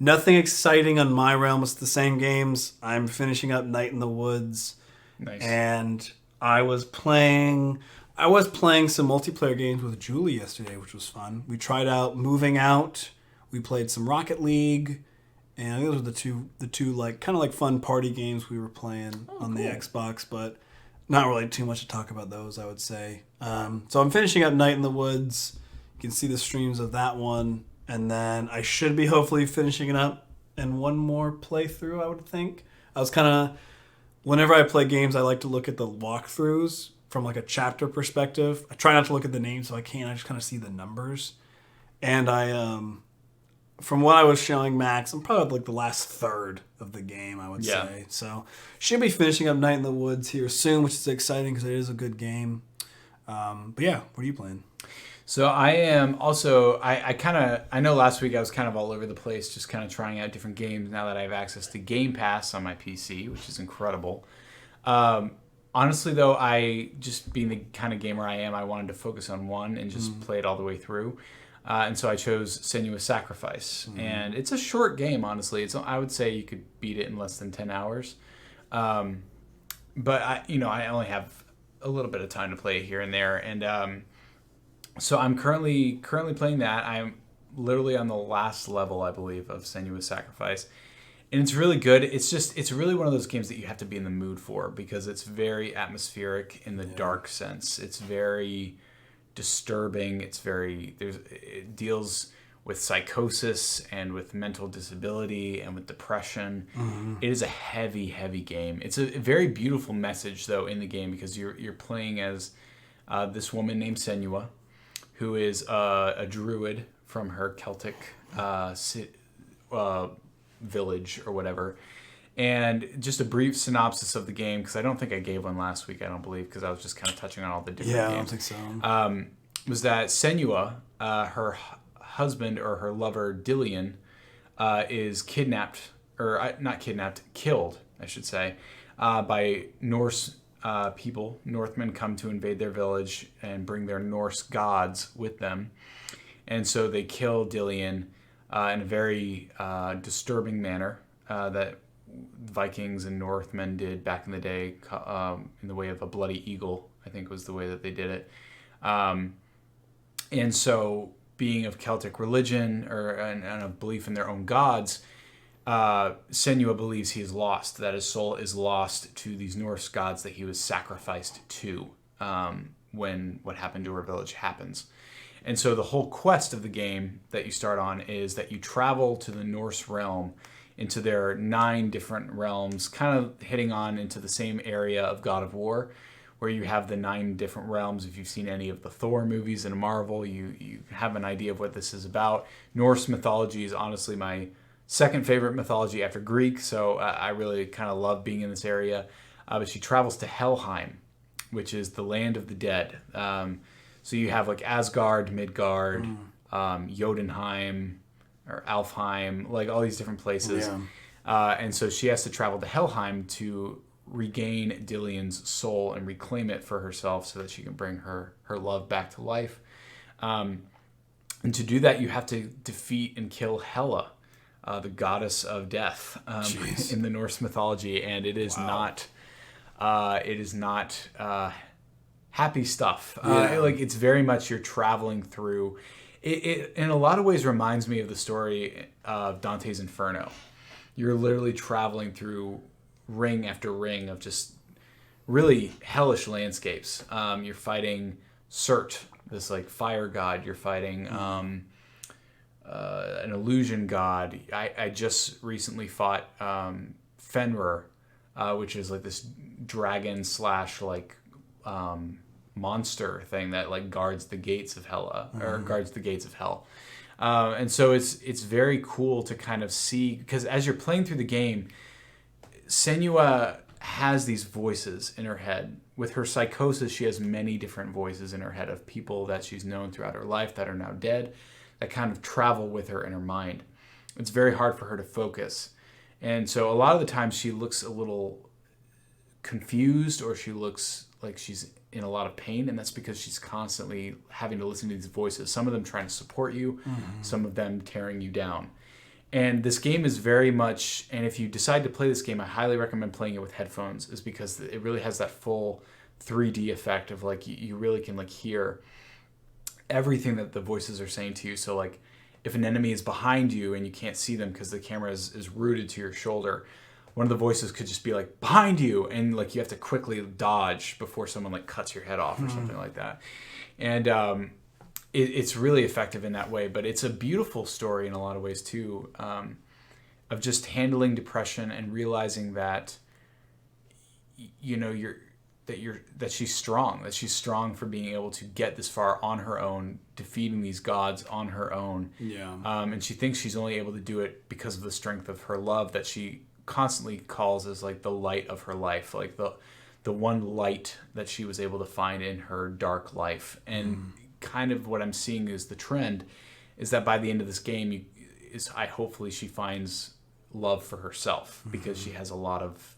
Nothing exciting on my realm. It's the same games. I'm finishing up Night in the Woods. Nice. And I was playing some multiplayer games with Julie yesterday, which was fun. We tried out Moving Out. We played some Rocket League. And I think those were the two like kind of like fun party games we were playing on the Xbox, but not really too much to talk about those, I would say. So I'm finishing up Night in the Woods. You can see the streams of that one. And then I should be hopefully finishing it up in one more playthrough, I would think. I was kind of... Whenever I play games, I like to look at the walkthroughs from like a chapter perspective. I try not to look at the names if I can. I just kind of see the numbers. And I... From what I was showing Max, I'm probably like the last third of the game, I would say. So, should be finishing up Night in the Woods here soon, which is exciting because it is a good game. But yeah, what are you playing? So I am also, I know last week I was kind of all over the place, just kind of trying out different games now that I have access to Game Pass on my PC, which is incredible. Honestly, though, just being the kind of gamer I am, I wanted to focus on one and just play it all the way through. And so I chose Senua's Sacrifice. And it's a short game, honestly. I would say you could beat it in less than 10 hours. But I only have a little bit of time to play here and there. And so I'm currently playing that. I'm literally on the last level, I believe, of Senua's Sacrifice. And it's really good. It's really one of those games that you have to be in the mood for because it's very atmospheric in the dark sense. It's very disturbing. It deals with psychosis and with mental disability and with depression. It is a heavy, heavy game. It's a very beautiful message, though, in the game, because you're playing as this woman named Senua, who is a druid from her Celtic village or whatever. And just a brief synopsis of the game, because I don't think I gave one last week, I don't believe, because I was just kind of touching on all the different games. I don't think so. Was that Senua, her husband or her lover, Dillian, is kidnapped, or not kidnapped, killed, I should say, by Norse people. Northmen come to invade their village and bring their Norse gods with them. And so they kill Dillian in a very disturbing manner that Vikings and Northmen did back in the day, in the way of a bloody eagle, I think was the way that they did it. And so, being of Celtic religion and a belief in their own gods, Senua believes he is lost, that his soul is lost to these Norse gods that he was sacrificed to when what happened to her village happens. And so the whole quest of the game that you start on is that you travel to the Norse realm, into their 9 different realms, kind of hitting on into the same area of God of War, where you have the 9 different realms. If you've seen any of the Thor movies in Marvel, you have an idea of what this is about. Norse mythology is honestly my second favorite mythology after Greek, so I really kind of love being in this area. But she travels to Helheim, which is the land of the dead. So you have like Asgard, Midgard, Jotunheim, or Alfheim, like all these different places. And so she has to travel to Helheim to regain Dillian's soul and reclaim it for herself so that she can bring her love back to life. And to do that, you have to defeat and kill Hela, the goddess of death in the Norse mythology. And it is not happy stuff. Like it's very much you're traveling through. It in a lot of ways reminds me of the story of Dante's Inferno. You're literally traveling through ring after ring of just really hellish landscapes. You're fighting Surt, this like fire god. You're fighting an illusion god. I just recently fought Fenrir, which is like this dragon / like monster thing that like guards the gates of Hela, or guards the gates of hell. And so it's very cool to kind of see, because as you're playing through the game, Senua has these voices in her head. With her psychosis, she has many different voices in her head of people that she's known throughout her life that are now dead, that kind of travel with her in her mind. It's very hard for her to focus. And so a lot of the times she looks a little confused, or she looks like she's in a lot of pain, and that's because she's constantly having to listen to these voices, some of them trying to support you, some of them tearing you down. And this game is very much, and if you decide to play this game, I highly recommend playing it with headphones, is because it really has that full 3D effect of like you really can like hear everything that the voices are saying to you. So like if an enemy is behind you and you can't see them because the camera is rooted to your shoulder, one of the voices could just be like behind you, and like you have to quickly dodge before someone like cuts your head off or something like that. And it's really effective in that way. But it's a beautiful story in a lot of ways too, of just handling depression and realizing that that she's strong for being able to get this far on her own, defeating these gods on her own. And she thinks she's only able to do it because of the strength of her love that she constantly calls as like the light of her life, like the one light that she was able to find in her dark life. And kind of what I'm seeing is the trend is that by the end of this game hopefully she finds love for herself, because she has a lot of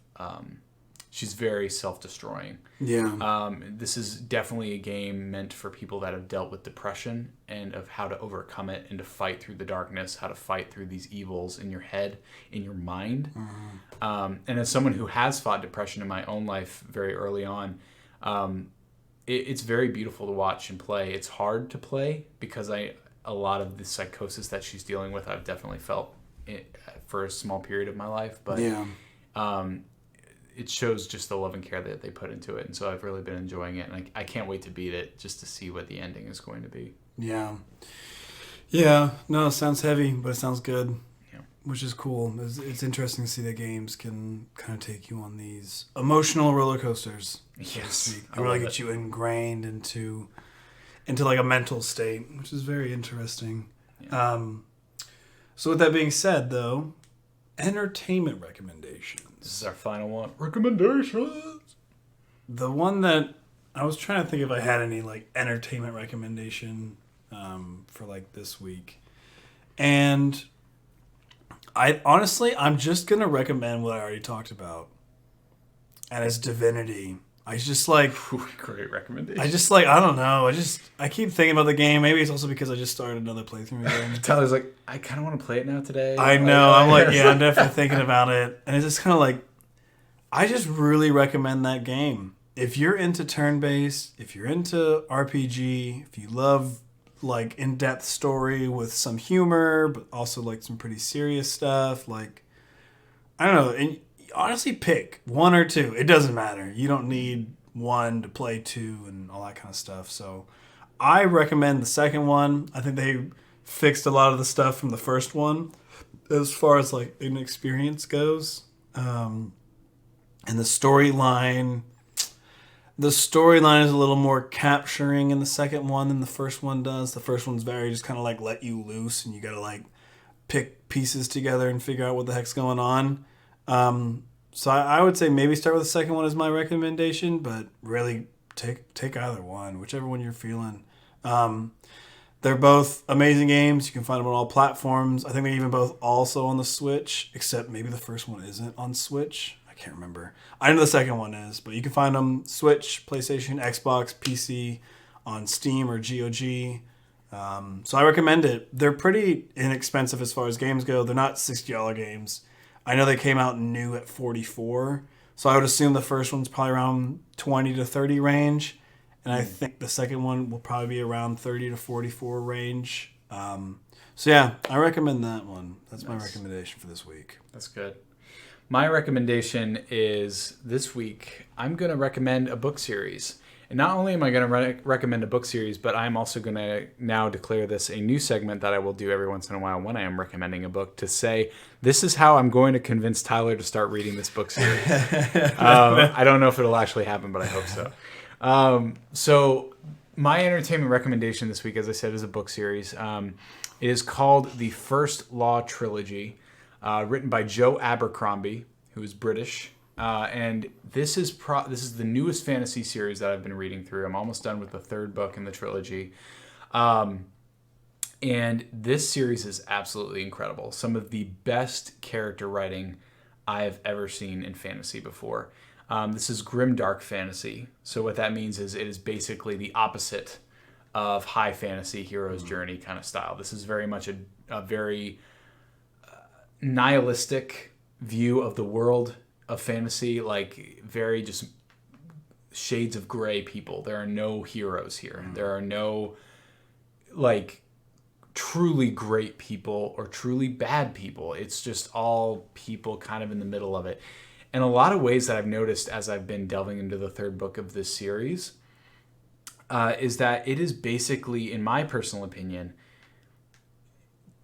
she's very self-destroying. This is definitely a game meant for people that have dealt with depression, and of how to overcome it and to fight through the darkness, how to fight through these evils in your head, in your mind. And as someone who has fought depression in my own life very early on, it's very beautiful to watch and play. It's hard to play because a lot of the psychosis that she's dealing with, I've definitely felt for a small period of my life. But it shows just the love and care that they put into it. And so I've really been enjoying it. And I can't wait to beat it just to see what the ending is going to be. Yeah, no, it sounds heavy, but it sounds good. Yeah. Which is cool. It's interesting to see that games can kind of take you on these emotional roller coasters, so to speak. And really get you ingrained into like a mental state, which is very interesting. Yeah. So with that being said, though, entertainment recommendations. This is our final one. Recommendations. The one that I was trying to think if I had any like entertainment recommendation for like this week, and I'm just gonna recommend what I already talked about, and it's Divinity. I just like great recommendation. I don't know. I keep thinking about the game. Maybe it's also because I just started another playthrough again. Tyler's like, I kind of want to play it now today. I know. I'm definitely thinking about it, and it's just kind of like, I just really recommend that game. If you're into turn-based, if you're into RPG, if you love like in-depth story with some humor, but also like some pretty serious stuff, like I don't know. And honestly, pick one or two. It doesn't matter. You don't need one to play two and all that kind of stuff. So I recommend the second one. I think they fixed a lot of the stuff from the first one as far as like an experience goes. And the storyline is a little more capturing in the second one than the first one does. The first one's very just kind of like let you loose and you got to like pick pieces together and figure out what the heck's going on. So I would say maybe start with the second one as my recommendation, but really take either one, whichever one you're feeling. They're both amazing games. You can find them on all platforms. I think they're even both also on the Switch, except maybe the first one isn't on Switch. I can't remember. I know the second one is, but you can find them Switch, PlayStation, Xbox, PC, on Steam or GOG. So I recommend it. They're pretty inexpensive as far as games go. They're not $60 games. I know they came out new at $44, so I would assume the first one's probably around $20 to $30 range, and I think the second one will probably be around $30 to $44 range. So yeah, I recommend that one. That's my recommendation for this week. That's good. My recommendation is this week, I'm going to recommend a book series. And not only am I going to recommend a book series, but I'm also going to now declare this a new segment that I will do every once in a while when I am recommending a book to say, this is how I'm going to convince Tyler to start reading this book series. I don't know if it'll actually happen, but I hope so. So my entertainment recommendation this week, as I said, is a book series. It is called The First Law Trilogy, written by Joe Abercrombie, who is British. And this is the newest fantasy series that I've been reading through. I'm almost done with the third book in the trilogy. And this series is absolutely incredible. Some of the best character writing I've ever seen in fantasy before. This is grimdark fantasy. So what that means is it is basically the opposite of high fantasy hero's journey kind of style. This is very much a very nihilistic view of the world of fantasy, like very just shades of gray people. There are no heroes here. There are no like truly great people or truly bad people. It's just all people kind of in the middle of it. And a lot of ways that I've noticed as I've been delving into the third book of this series is that it is basically, in my personal opinion,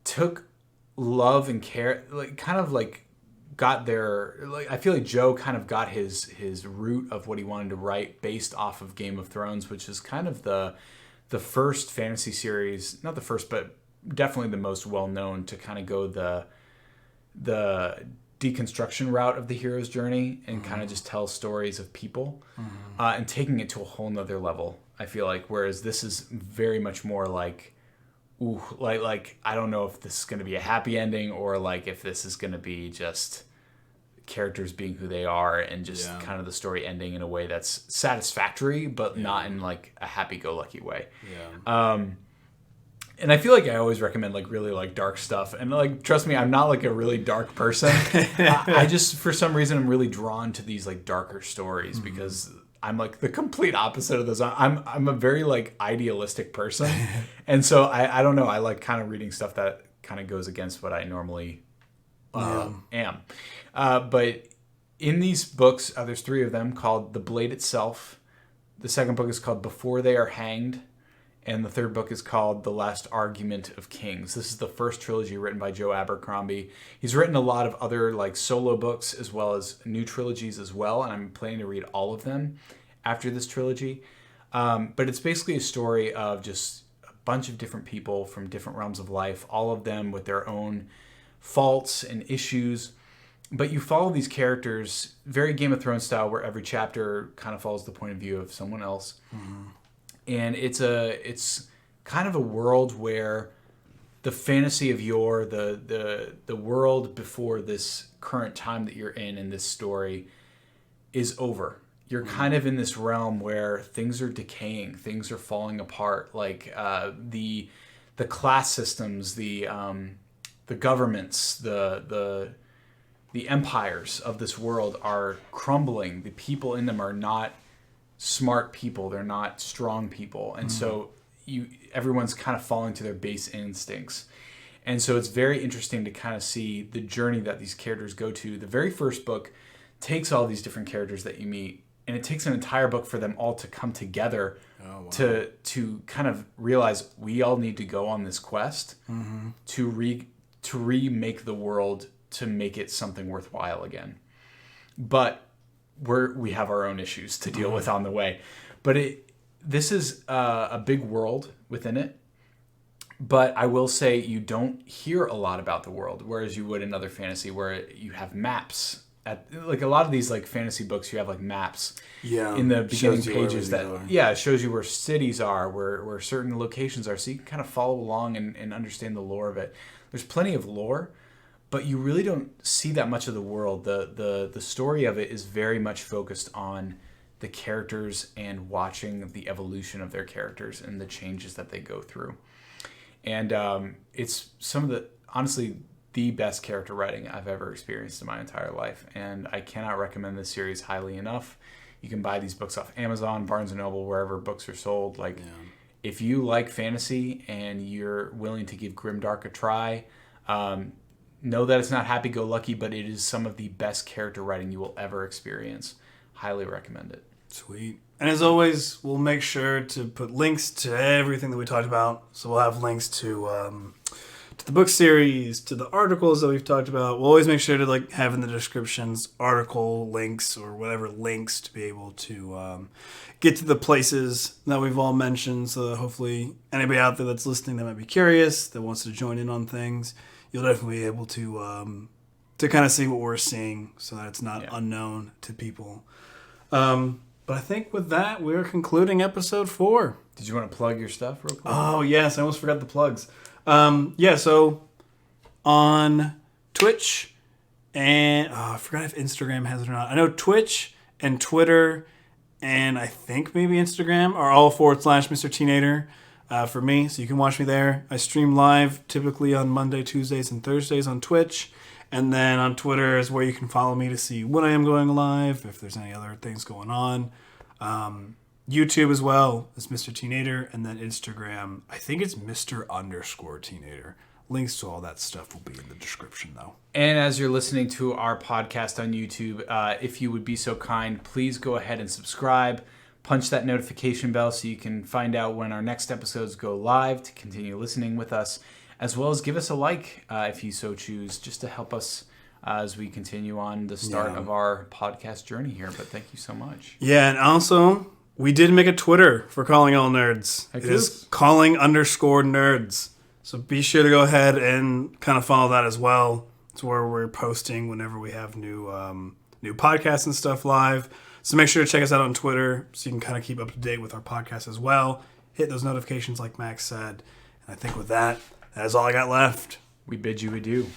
took love and care, like kind of like got their, like I feel like Joe kind of got his root of what he wanted to write based off of Game of Thrones, which is kind of the first fantasy series, not the first, but definitely the most well known to kind of go the deconstruction route of the hero's journey and kind of just tell stories of people and taking it to a whole nother level. I feel like, whereas this is very much more like, ooh, like I don't know if this is going to be a happy ending or like if this is going to be just characters being who they are and just kind of the story ending in a way that's satisfactory, but not in like a happy-go-lucky way. And I feel like I always recommend like really like dark stuff, and like trust me, I'm not like a really dark person. I just for some reason I'm really drawn to these like darker stories because I'm like the complete opposite of those. I'm a very like idealistic person, and so I don't know. I like kind of reading stuff that kind of goes against what I normally am. But in these books, there's 3 of them called The Blade Itself. The second book is called Before They Are Hanged, and the third book is called The Last Argument of Kings. This is the first trilogy written by Joe Abercrombie. He's written a lot of other like solo books as well as new trilogies as well, and I'm planning to read all of them after this trilogy. But it's basically a story of just a bunch of different people from different realms of life, all of them with their own faults and issues. But you follow these characters very Game of Thrones style, where every chapter kind of follows the point of view of someone else. Mm-hmm. And it's kind of a world where the fantasy of yore, the world before this current time that you're in this story, is over. You're kind of in this realm where things are decaying, things are falling apart. Like the class systems, the governments, the empires of this world are crumbling. The people in them are not smart people. They're not strong people. And so everyone's kind of falling to their base instincts. And so it's very interesting to kind of see the journey that these characters go to. The very first book takes all these different characters that you meet, and it takes an entire book for them all to come together to kind of realize we all need to go on this quest to remake the world, to make it something worthwhile again. But we have our own issues to deal with on the way. But this is a big world within it. But I will say you don't hear a lot about the world, whereas you would in other fantasy where you have maps. Like a lot of these like fantasy books, you have like maps in the beginning pages that it shows you where cities are, where certain locations are, so you can kind of follow along and understand the lore of it. There's plenty of lore, but you really don't see that much of the world. The story of it is very much focused on the characters and watching the evolution of their characters and the changes that they go through. And it's some of honestly, the best character writing I've ever experienced in my entire life. And I cannot recommend this series highly enough. You can buy these books off Amazon, Barnes & Noble, wherever books are sold. If you like fantasy and you're willing to give Grimdark a try, know that it's not happy-go-lucky, but it is some of the best character writing you will ever experience. Highly recommend it. Sweet. And as always, we'll make sure to put links to everything that we talked about. So we'll have links to the book series, to the articles that we've talked about. We'll always make sure to have in the descriptions article links or whatever links to be able to get to the places that we've all mentioned. So that hopefully anybody out there that's listening that might be curious, that wants to join in on things, you'll definitely be able to kind of see what we're seeing, so that it's not unknown to people. But I think with that, we're concluding episode 4. Did you want to plug your stuff real quick? Oh, yes. I almost forgot the plugs. So on Twitch and... I forgot if Instagram has it or not. I know Twitch and Twitter and I think maybe Instagram are all / Mr. Teenator for me. So you can watch me there. I stream live typically on Monday, Tuesdays, and Thursdays on Twitch. And then on Twitter is where you can follow me to see when I am going live, if there's any other things going on. YouTube as well is Mr. Teenator. And then Instagram, I think it's Mr._Teenator. Links to all that stuff will be in the description, though. And as you're listening to our podcast on YouTube, if you would be so kind, please go ahead and subscribe. Punch that notification bell so you can find out when our next episodes go live to continue listening with us. As well as give us a like if you so choose, just to help us as we continue on the start of our podcast journey here. But thank you so much. Yeah, and also, we did make a Twitter for Calling All Nerds. It is calling_nerds. So be sure to go ahead and kind of follow that as well. It's where we're posting whenever we have new podcasts and stuff live. So make sure to check us out on Twitter so you can kind of keep up to date with our podcast as well. Hit those notifications like Max said. And I think with that, that is all I got left. We bid you adieu.